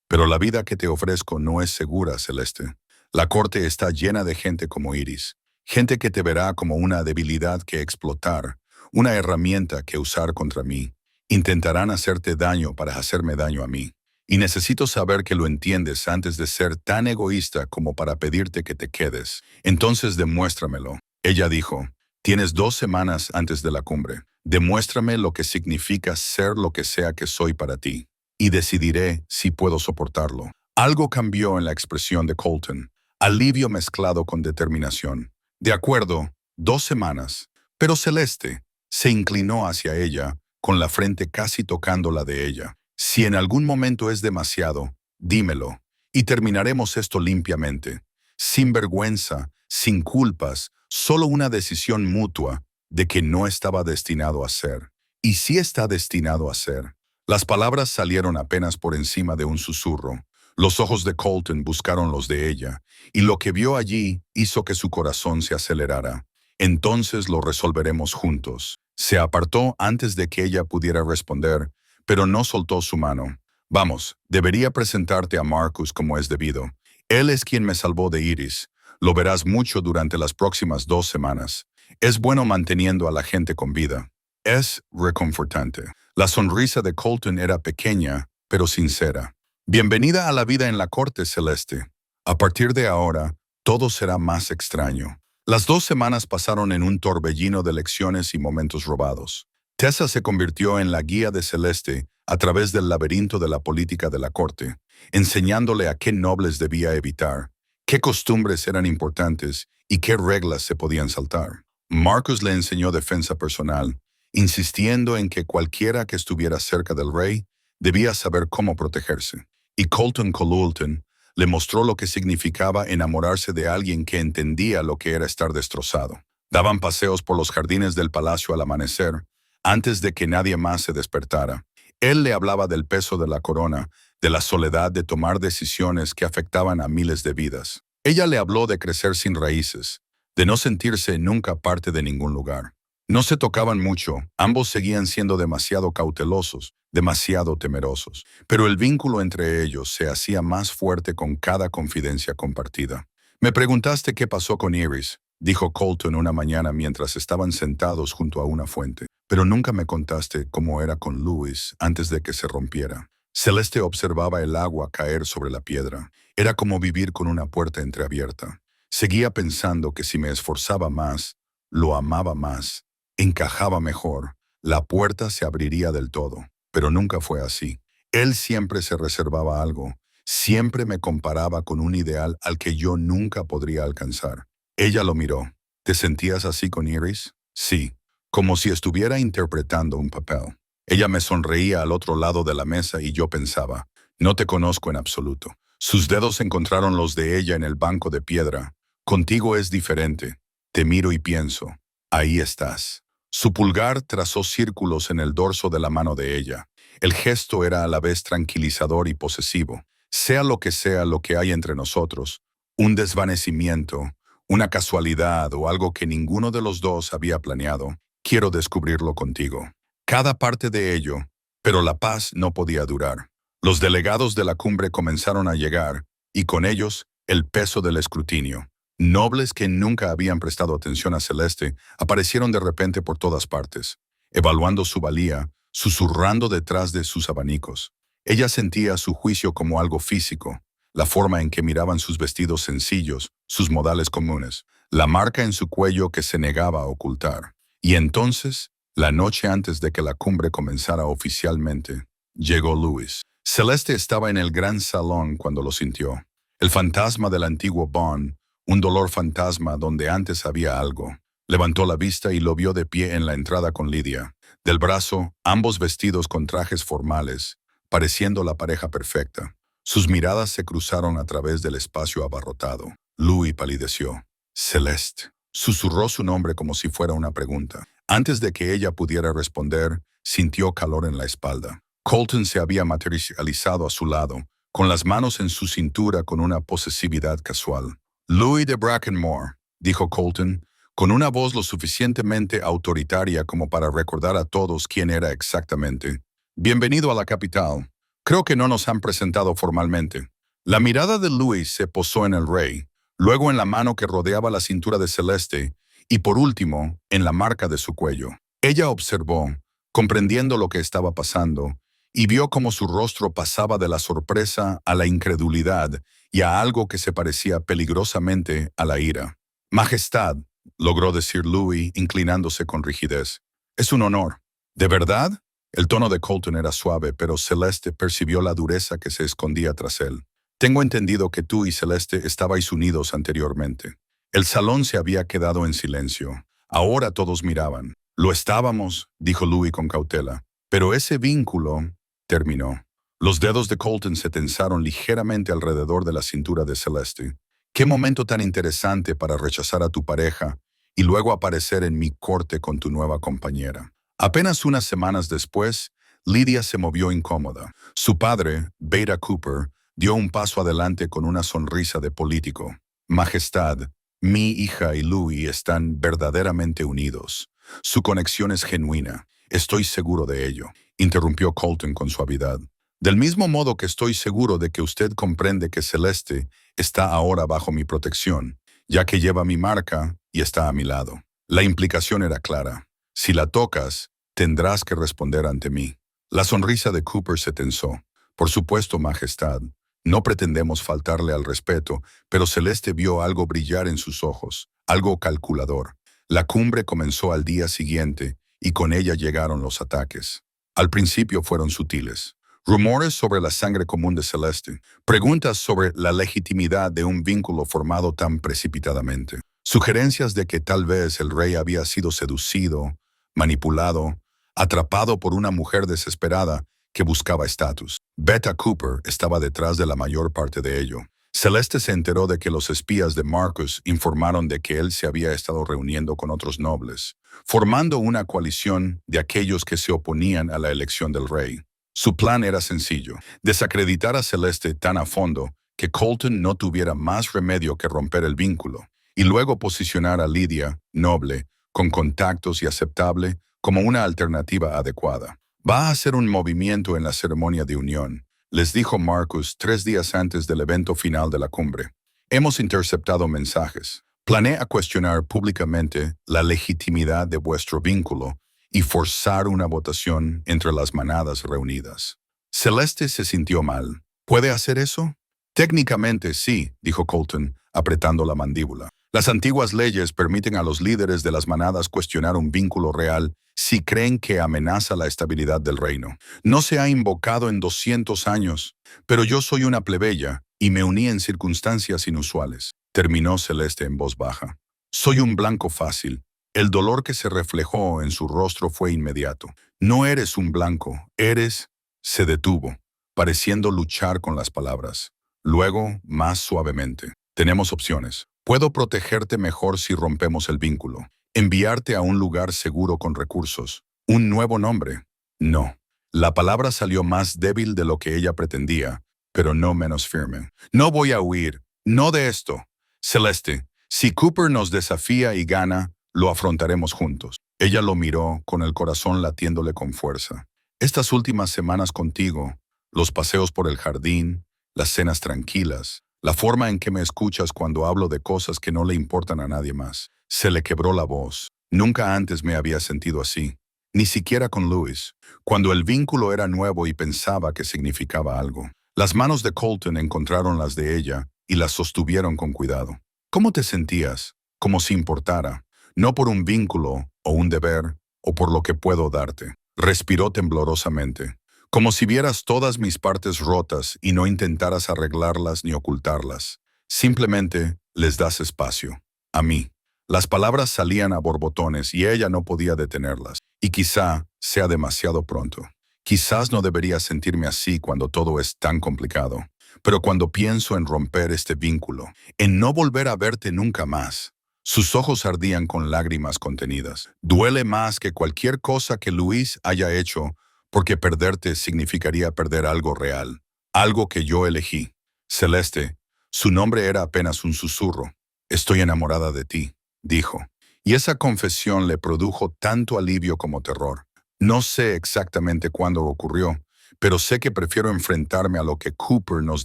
Pero la vida que te ofrezco no es segura, Celeste. La corte está llena de gente como Iris. Gente que te verá como una debilidad que explotar, una herramienta que usar contra mí. Intentarán hacerte daño para hacerme daño a mí. Y necesito saber que lo entiendes antes de ser tan egoísta como para pedirte que te quedes. Entonces demuéstramelo. Ella dijo, tienes 2 semanas antes de la cumbre. Demuéstrame lo que significa ser lo que sea que soy para ti. Y decidiré si puedo soportarlo. Algo cambió en la expresión de Colton. Alivio mezclado con determinación. De acuerdo, 2 semanas. Pero Celeste se inclinó hacia ella, con la frente casi tocando la de ella. Si en algún momento es demasiado, dímelo, y terminaremos esto limpiamente. Sin vergüenza, sin culpas, solo una decisión mutua de que no estaba destinado a ser. Y sí está destinado a ser. Las palabras salieron apenas por encima de un susurro. Los ojos de Colton buscaron los de ella, y lo que vio allí hizo que su corazón se acelerara. Entonces lo resolveremos juntos. Se apartó antes de que ella pudiera responder, pero no soltó su mano. Vamos, debería presentarte a Marcus como es debido. Él es quien me salvó de Iris. Lo verás mucho durante las próximas 2 semanas. Es bueno manteniendo a la gente con vida. Es reconfortante. La sonrisa de Colton era pequeña, pero sincera. Bienvenida a la vida en la corte, Celeste. A partir de ahora, todo será más extraño. Las 2 semanas pasaron en un torbellino de lecciones y momentos robados. Tessa se convirtió en la guía de Celeste a través del laberinto de la política de la corte, enseñándole a qué nobles debía evitar, qué costumbres eran importantes y qué reglas se podían saltar. Marcus le enseñó defensa personal, insistiendo en que cualquiera que estuviera cerca del rey debía saber cómo protegerse. Y Colton Colulton le mostró lo que significaba enamorarse de alguien que entendía lo que era estar destrozado. Daban paseos por los jardines del palacio al amanecer, antes de que nadie más se despertara. Él le hablaba del peso de la corona, de la soledad de tomar decisiones que afectaban a miles de vidas. Ella le habló de crecer sin raíces, de no sentirse nunca parte de ningún lugar. No se tocaban mucho, ambos seguían siendo demasiado cautelosos, demasiado temerosos, pero el vínculo entre ellos se hacía más fuerte con cada confidencia compartida. Me preguntaste qué pasó con Iris, dijo Colton una mañana mientras estaban sentados junto a una fuente, pero nunca me contaste cómo era con Louis antes de que se rompiera. Celeste observaba el agua caer sobre la piedra. Era como vivir con una puerta entreabierta. Seguía pensando que si me esforzaba más, lo amaba más, encajaba mejor, la puerta se abriría del todo. Pero nunca fue así. Él siempre se reservaba algo, siempre me comparaba con un ideal al que yo nunca podría alcanzar. Ella lo miró. ¿Te sentías así con Iris? Sí, como si estuviera interpretando un papel. Ella me sonreía al otro lado de la mesa y yo pensaba, no te conozco en absoluto. Sus dedos encontraron los de ella en el banco de piedra. Contigo es diferente. Te miro y pienso, ahí estás. Su pulgar trazó círculos en el dorso de la mano de ella. El gesto era a la vez tranquilizador y posesivo. Sea lo que hay entre nosotros, un desvanecimiento, una casualidad o algo que ninguno de los dos había planeado, quiero descubrirlo contigo. Cada parte de ello, pero la paz no podía durar. Los delegados de la cumbre comenzaron a llegar, y con ellos, el peso del escrutinio. Nobles que nunca habían prestado atención a Celeste aparecieron de repente por todas partes, evaluando su valía, susurrando detrás de sus abanicos. Ella sentía su juicio como algo físico, la forma en que miraban sus vestidos sencillos, sus modales comunes, la marca en su cuello que se negaba a ocultar. Y entonces, la noche antes de que la cumbre comenzara oficialmente, llegó Louis. Celeste estaba en el gran salón cuando lo sintió. El fantasma del antiguo Bond, un dolor fantasma donde antes había algo. Levantó la vista y lo vio de pie en la entrada con Lydia. Del brazo, ambos vestidos con trajes formales, pareciendo la pareja perfecta. Sus miradas se cruzaron a través del espacio abarrotado. Louis palideció. Celeste. Susurró su nombre como si fuera una pregunta. Antes de que ella pudiera responder, sintió calor en la espalda. Colton se había materializado a su lado, con las manos en su cintura con una posesividad casual. Louis de Brackenmore, dijo Colton, con una voz lo suficientemente autoritaria como para recordar a todos quién era exactamente. Bienvenido a la capital. Creo que no nos han presentado formalmente. La mirada de Louis se posó en el rey, luego en la mano que rodeaba la cintura de Celeste y por último en la marca de su cuello. Ella observó, comprendiendo lo que estaba pasando, y vio cómo su rostro pasaba de la sorpresa a la incredulidad y a algo que se parecía peligrosamente a la ira. Majestad, logró decir Louis, inclinándose con rigidez. Es un honor. ¿De verdad? El tono de Colton era suave, pero Celeste percibió la dureza que se escondía tras él. Tengo entendido que tú y Celeste estabais unidos anteriormente. El salón se había quedado en silencio. Ahora todos miraban. Lo estábamos, dijo Louis con cautela. Pero ese vínculo terminó. Los dedos de Colton se tensaron ligeramente alrededor de la cintura de Celeste. Qué momento tan interesante para rechazar a tu pareja y luego aparecer en mi corte con tu nueva compañera. Apenas unas semanas después, Lydia se movió incómoda. Su padre, Beta Cooper, dio un paso adelante con una sonrisa de político. Majestad, mi hija y Louis están verdaderamente unidos. Su conexión es genuina. Estoy seguro de ello, interrumpió Colton con suavidad. Del mismo modo que estoy seguro de que usted comprende que Celeste está ahora bajo mi protección, ya que lleva mi marca y está a mi lado. La implicación era clara. Si la tocas, tendrás que responder ante mí. La sonrisa de Cooper se tensó. Por supuesto, Majestad. No pretendemos faltarle al respeto, pero Celeste vio algo brillar en sus ojos, algo calculador. La cumbre comenzó al día siguiente y con ella llegaron los ataques. Al principio fueron sutiles. Rumores sobre la sangre común de Celeste. Preguntas sobre la legitimidad de un vínculo formado tan precipitadamente. Sugerencias de que tal vez el rey había sido seducido, manipulado, atrapado por una mujer desesperada que buscaba estatus. Beta Cooper estaba detrás de la mayor parte de ello. Celeste se enteró de que los espías de Marcus informaron de que él se había estado reuniendo con otros nobles, formando una coalición de aquellos que se oponían a la elección del rey. Su plan era sencillo, desacreditar a Celeste tan a fondo que Colton no tuviera más remedio que romper el vínculo, y luego posicionar a Lydia, noble, con contactos y aceptable, como una alternativa adecuada. Va a hacer un movimiento en la ceremonia de unión, les dijo Marcus 3 días antes del evento final de la cumbre. Hemos interceptado mensajes. Planea cuestionar públicamente la legitimidad de vuestro vínculo y forzar una votación entre las manadas reunidas. Celeste se sintió mal. ¿Puede hacer eso? Técnicamente sí, dijo Colton, apretando la mandíbula. Las antiguas leyes permiten a los líderes de las manadas cuestionar un vínculo real si creen que amenaza la estabilidad del reino. No se ha invocado en 200 años, pero yo soy una plebeya y me uní en circunstancias inusuales. Terminó Celeste en voz baja. Soy un blanco fácil. El dolor que se reflejó en su rostro fue inmediato. No eres un blanco, eres... Se detuvo, pareciendo luchar con las palabras. Luego, más suavemente. Tenemos opciones. Puedo protegerte mejor si rompemos el vínculo. Enviarte a un lugar seguro con recursos. ¿Un nuevo nombre? No. La palabra salió más débil de lo que ella pretendía, pero no menos firme. No voy a huir. No de esto. Celeste, si Cooper nos desafía y gana, lo afrontaremos juntos. Ella lo miró con el corazón latiéndole con fuerza. Estas últimas semanas contigo, los paseos por el jardín, las cenas tranquilas, la forma en que me escuchas cuando hablo de cosas que no le importan a nadie más. Se le quebró la voz. Nunca antes me había sentido así, ni siquiera con Louis, cuando el vínculo era nuevo y pensaba que significaba algo. Las manos de Colton encontraron las de ella y las sostuvieron con cuidado. ¿Cómo te sentías? Como si importara, no por un vínculo o un deber o por lo que puedo darte. Respiró temblorosamente. Como si vieras todas mis partes rotas y no intentaras arreglarlas ni ocultarlas. Simplemente les das espacio. A mí. Las palabras salían a borbotones y ella no podía detenerlas. Y quizá sea demasiado pronto. Quizás no debería sentirme así cuando todo es tan complicado, pero cuando pienso en romper este vínculo, en no volver a verte nunca más, sus ojos ardían con lágrimas contenidas. Duele más que cualquier cosa que Luis haya hecho, porque perderte significaría perder algo real, algo que yo elegí. Celeste, su nombre era apenas un susurro. Estoy enamorada de ti, dijo. Y esa confesión le produjo tanto alivio como terror. No sé exactamente cuándo ocurrió, pero sé que prefiero enfrentarme a lo que Cooper nos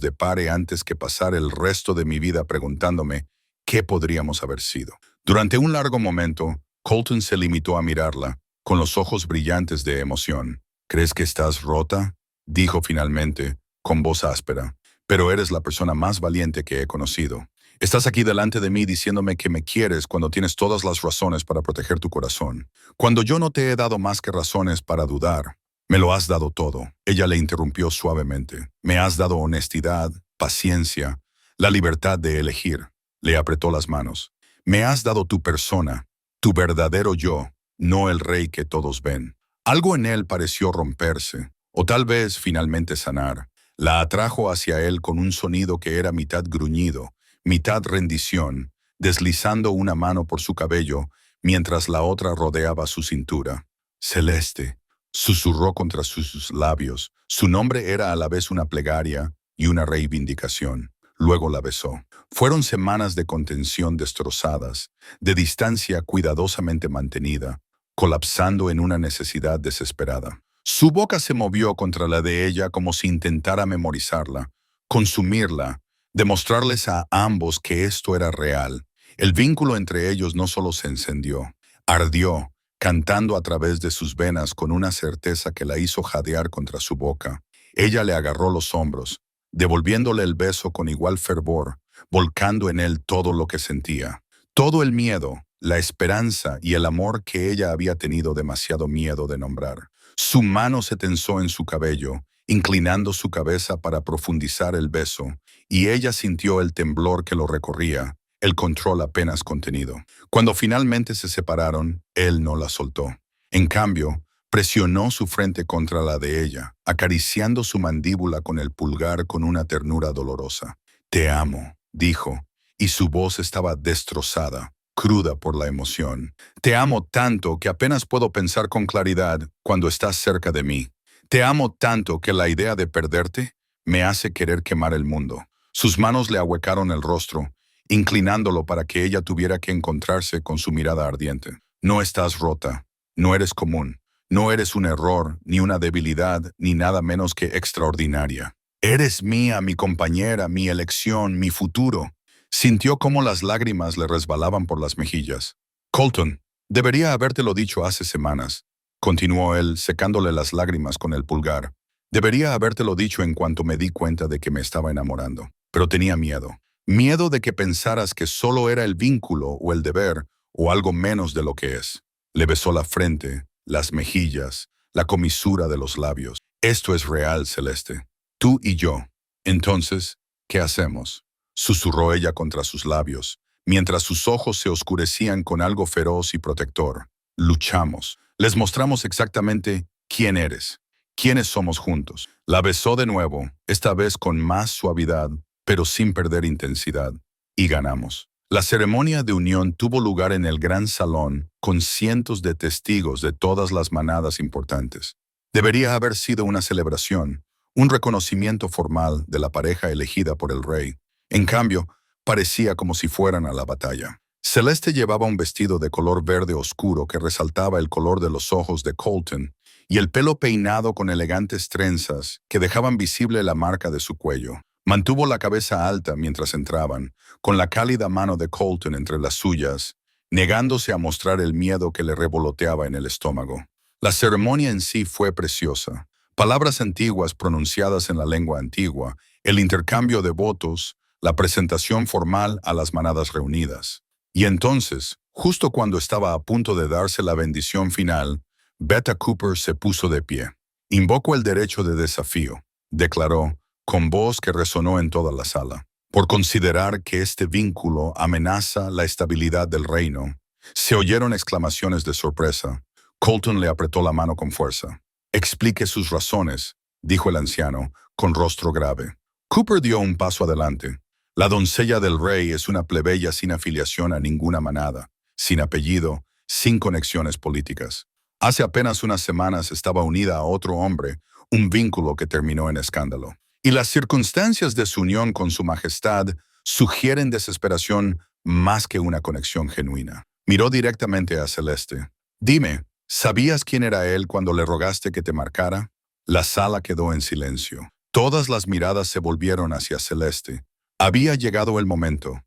depare antes que pasar el resto de mi vida preguntándome qué podríamos haber sido. Durante un largo momento, Colton se limitó a mirarla, con los ojos brillantes de emoción. ¿Crees que estás rota?, dijo finalmente, con voz áspera. Pero eres la persona más valiente que he conocido. Estás aquí delante de mí diciéndome que me quieres cuando tienes todas las razones para proteger tu corazón. Cuando yo no te he dado más que razones para dudar. Me lo has dado todo. Ella le interrumpió suavemente. Me has dado honestidad, paciencia, la libertad de elegir. Le apretó las manos. Me has dado tu persona, tu verdadero yo, no el rey que todos ven. Algo en él pareció romperse, o tal vez finalmente sanar. La atrajo hacia él con un sonido que era mitad gruñido, mitad rendición, deslizando una mano por su cabello, mientras la otra rodeaba su cintura. Celeste, susurró contra sus labios. Su nombre era a la vez una plegaria y una reivindicación. Luego la besó. Fueron semanas de contención destrozadas, de distancia cuidadosamente mantenida, colapsando en una necesidad desesperada. Su boca se movió contra la de ella como si intentara memorizarla, consumirla, demostrarles a ambos que esto era real. El vínculo entre ellos no solo se encendió, ardió, cantando a través de sus venas con una certeza que la hizo jadear contra su boca. Ella le agarró los hombros, devolviéndole el beso con igual fervor, volcando en él todo lo que sentía. Todo el miedo, la esperanza y el amor que ella había tenido demasiado miedo de nombrar. Su mano se tensó en su cabello, inclinando su cabeza para profundizar el beso, y ella sintió el temblor que lo recorría, el control apenas contenido. Cuando finalmente se separaron, él no la soltó. En cambio, presionó su frente contra la de ella, acariciando su mandíbula con el pulgar con una ternura dolorosa. «Te amo», dijo, y su voz estaba destrozada, cruda por la emoción. «Te amo tanto que apenas puedo pensar con claridad cuando estás cerca de mí. Te amo tanto que la idea de perderte me hace querer quemar el mundo». Sus manos le ahuecaron el rostro, inclinándolo para que ella tuviera que encontrarse con su mirada ardiente. «No estás rota, no eres común, no eres un error, ni una debilidad, ni nada menos que extraordinaria. Eres mía, mi compañera, mi elección, mi futuro». Sintió cómo las lágrimas le resbalaban por las mejillas. «Colton, debería habértelo dicho hace semanas», continuó él, secándole las lágrimas con el pulgar. «Debería habértelo dicho en cuanto me di cuenta de que me estaba enamorando. Pero tenía miedo. Miedo de que pensaras que solo era el vínculo o el deber, o algo menos de lo que es». Le besó la frente, las mejillas, la comisura de los labios. «Esto es real, Celeste. Tú y yo. Entonces, ¿qué hacemos?», susurró ella contra sus labios, mientras sus ojos se oscurecían con algo feroz y protector. «Luchamos. Les mostramos exactamente quién eres, quiénes somos juntos». La besó de nuevo, esta vez con más suavidad, pero sin perder intensidad, y ganamos. La ceremonia de unión tuvo lugar en el gran salón, con cientos de testigos de todas las manadas importantes. Debería haber sido una celebración, un reconocimiento formal de la pareja elegida por el rey. En cambio, parecía como si fueran a la batalla. Celeste llevaba un vestido de color verde oscuro que resaltaba el color de los ojos de Colton, y el pelo peinado con elegantes trenzas que dejaban visible la marca de su cuello. Mantuvo la cabeza alta mientras entraban, con la cálida mano de Colton entre las suyas, negándose a mostrar el miedo que le revoloteaba en el estómago. La ceremonia en sí fue preciosa. Palabras antiguas pronunciadas en la lengua antigua, el intercambio de votos, la presentación formal a las manadas reunidas. Y entonces, justo cuando estaba a punto de darse la bendición final, Beta Cooper se puso de pie. «Invoco el derecho de desafío», declaró, con voz que resonó en toda la sala. «Por considerar que este vínculo amenaza la estabilidad del reino». Se oyeron exclamaciones de sorpresa. Colton le apretó la mano con fuerza. Explique sus razones, dijo el anciano, con rostro grave. Cooper dio un paso adelante. La doncella del rey es una plebeya sin afiliación a ninguna manada, sin apellido, sin conexiones políticas. Hace apenas unas semanas estaba unida a otro hombre, un vínculo que terminó en escándalo. Y las circunstancias de su unión con su majestad sugieren desesperación más que una conexión genuina. Miró directamente a Celeste. Dime, ¿sabías quién era él cuando le rogaste que te marcara? La sala quedó en silencio. Todas las miradas se volvieron hacia Celeste. Había llegado el momento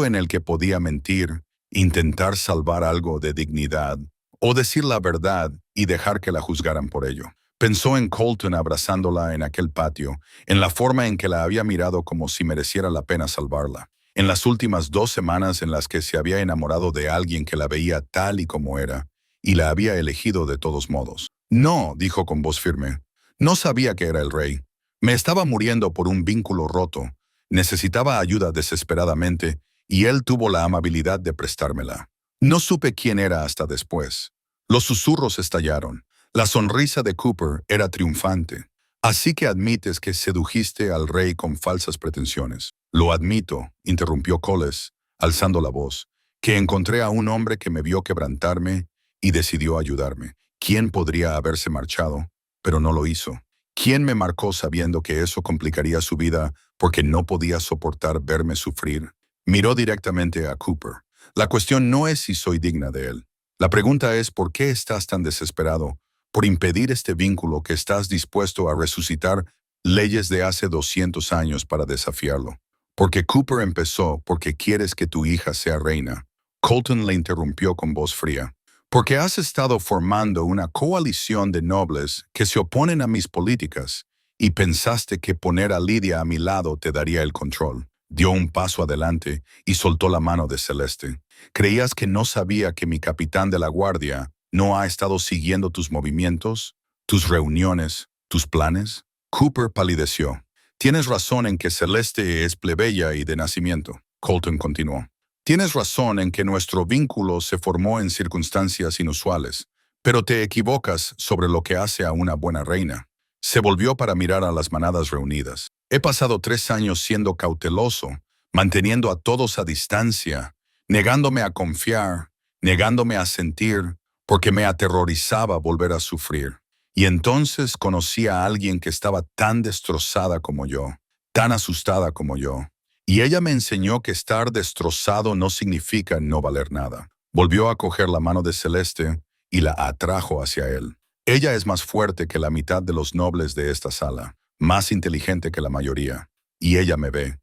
en el que podía mentir, intentar salvar algo de dignidad, o decir la verdad y dejar que la juzgaran por ello. Pensó en Colton abrazándola en aquel patio, en la forma en que la había mirado como si mereciera la pena salvarla, en las últimas 2 semanas en las que se había enamorado de alguien que la veía tal y como era, y la había elegido de todos modos. No, dijo con voz firme, no sabía que era el rey. Me estaba muriendo por un vínculo roto. Necesitaba ayuda desesperadamente, y él tuvo la amabilidad de prestármela. No supe quién era hasta después. Los susurros estallaron. La sonrisa de Cooper era triunfante. Así que admites que sedujiste al rey con falsas pretensiones. Lo admito, interrumpió Coles, alzando la voz, que encontré a un hombre que me vio quebrantarme y decidió ayudarme. ¿Quién podría haberse marchado? Pero no lo hizo. ¿Quién me marcó sabiendo que eso complicaría su vida porque no podía soportar verme sufrir? Miró directamente a Cooper. La cuestión no es si soy digna de él. La pregunta es ¿por qué estás tan desesperado por impedir este vínculo que estás dispuesto a resucitar leyes de hace 200 años para desafiarlo? Porque Cooper empezó porque quieres que tu hija sea reina. Colton le interrumpió con voz fría. Porque has estado formando una coalición de nobles que se oponen a mis políticas y pensaste que poner a Lydia a mi lado te daría el control. Dio un paso adelante y soltó la mano de Celeste. ¿Creías que no sabía que mi capitán de la guardia no ha estado siguiendo tus movimientos, tus reuniones, tus planes? Cooper palideció. Tienes razón en que Celeste es plebeya y de nacimiento. Colton continuó. Tienes razón en que nuestro vínculo se formó en circunstancias inusuales, pero te equivocas sobre lo que hace a una buena reina. Se volvió para mirar a las manadas reunidas. He pasado 3 años siendo cauteloso, manteniendo a todos a distancia, negándome a confiar, negándome a sentir, porque me aterrorizaba volver a sufrir. Y entonces conocí a alguien que estaba tan destrozada como yo, tan asustada como yo. Y ella me enseñó que estar destrozado no significa no valer nada. Volvió a coger la mano de Celeste y la atrajo hacia él. Ella es más fuerte que la mitad de los nobles de esta sala, más inteligente que la mayoría. Y ella me ve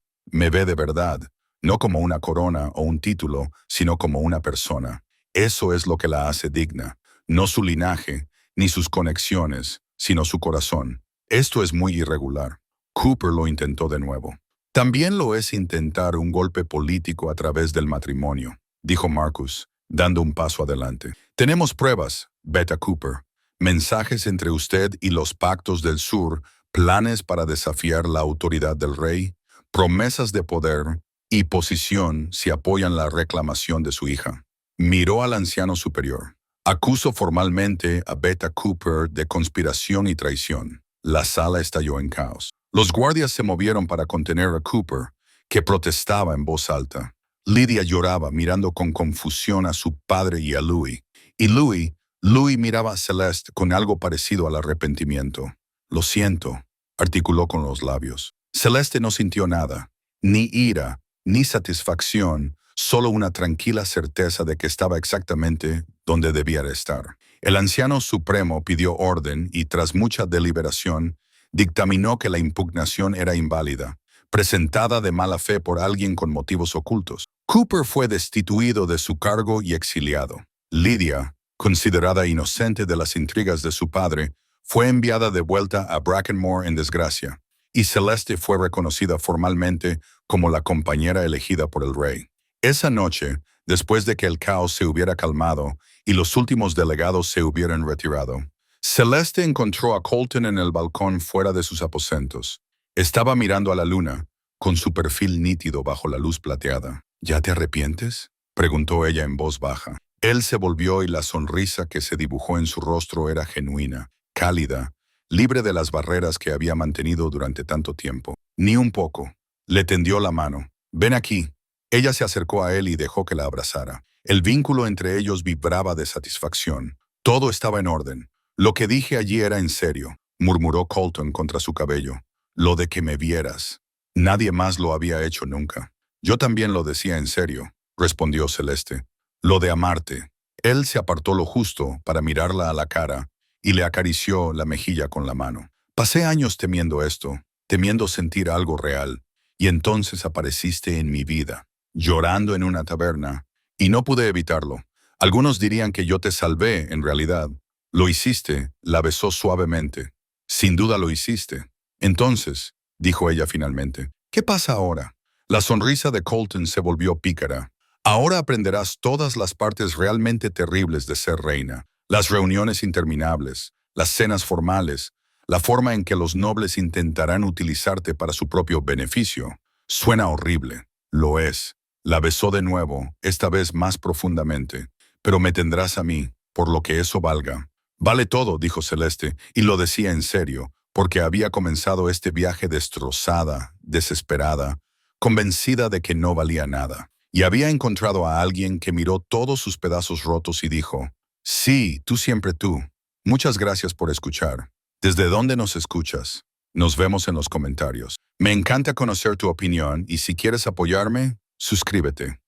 de verdad, no como una corona o un título, sino como una persona. Eso es lo que la hace digna, no su linaje, ni sus conexiones, sino su corazón. Esto es muy irregular. Cooper lo intentó de nuevo. También lo es intentar un golpe político a través del matrimonio, dijo Marcus, dando un paso adelante. Tenemos pruebas, Beta Cooper, mensajes entre usted y los pactos del sur, planes para desafiar la autoridad del rey, promesas de poder y posición si apoyan la reclamación de su hija. Miró al anciano superior. Acuso formalmente a Beta Cooper de conspiración y traición. La sala estalló en caos. Los guardias se movieron para contener a Cooper, que protestaba en voz alta. Lydia lloraba mirando con confusión a su padre y a Louis. Y Louis miraba a Celeste con algo parecido al arrepentimiento. Lo siento, articuló con los labios. Celeste no sintió nada, ni ira, ni satisfacción, solo una tranquila certeza de que estaba exactamente donde debía estar. El anciano supremo pidió orden y, tras mucha deliberación, dictaminó que la impugnación era inválida, presentada de mala fe por alguien con motivos ocultos. Cooper fue destituido de su cargo y exiliado. Lydia, considerada inocente de las intrigas de su padre, fue enviada de vuelta a Brackenmore en desgracia, y Celeste fue reconocida formalmente como la compañera elegida por el rey. Esa noche, después de que el caos se hubiera calmado y los últimos delegados se hubieran retirado, Celeste encontró a Colton en el balcón fuera de sus aposentos. Estaba mirando a la luna, con su perfil nítido bajo la luz plateada. ¿Ya te arrepientes?, preguntó ella en voz baja. Él se volvió y la sonrisa que se dibujó en su rostro era genuina. cálida, libre de las barreras que había mantenido durante tanto tiempo. Ni un poco. Le tendió la mano. «Ven aquí». Ella se acercó a él y dejó que la abrazara. El vínculo entre ellos vibraba de satisfacción. Todo estaba en orden. «Lo que dije allí era en serio», murmuró Colton contra su cabello. «Lo de que me vieras. Nadie más lo había hecho nunca». «Yo también lo decía en serio», respondió Celeste. «Lo de amarte». Él se apartó lo justo para mirarla a la cara y le acarició la mejilla con la mano. «Pasé años temiendo esto, temiendo sentir algo real, y entonces apareciste en mi vida, llorando en una taberna, y no pude evitarlo. Algunos dirían que yo te salvé, en realidad. Lo hiciste», la besó suavemente. «Sin duda lo hiciste». «Entonces», dijo ella finalmente, «¿qué pasa ahora?» La sonrisa de Colton se volvió pícara. «Ahora aprenderás todas las partes realmente terribles de ser reina. Las reuniones interminables, las cenas formales, la forma en que los nobles intentarán utilizarte para su propio beneficio. Suena horrible». «Lo es». La besó de nuevo, esta vez más profundamente. «Pero me tendrás a mí, por lo que eso valga». «Vale todo», dijo Celeste, y lo decía en serio, porque había comenzado este viaje destrozada, desesperada, convencida de que no valía nada. Y había encontrado a alguien que miró todos sus pedazos rotos y dijo: «Sí, tú siempre tú. Muchas gracias por escuchar». ¿Desde dónde nos escuchas? Nos vemos en los comentarios. Me encanta conocer tu opinión y si quieres apoyarme, suscríbete.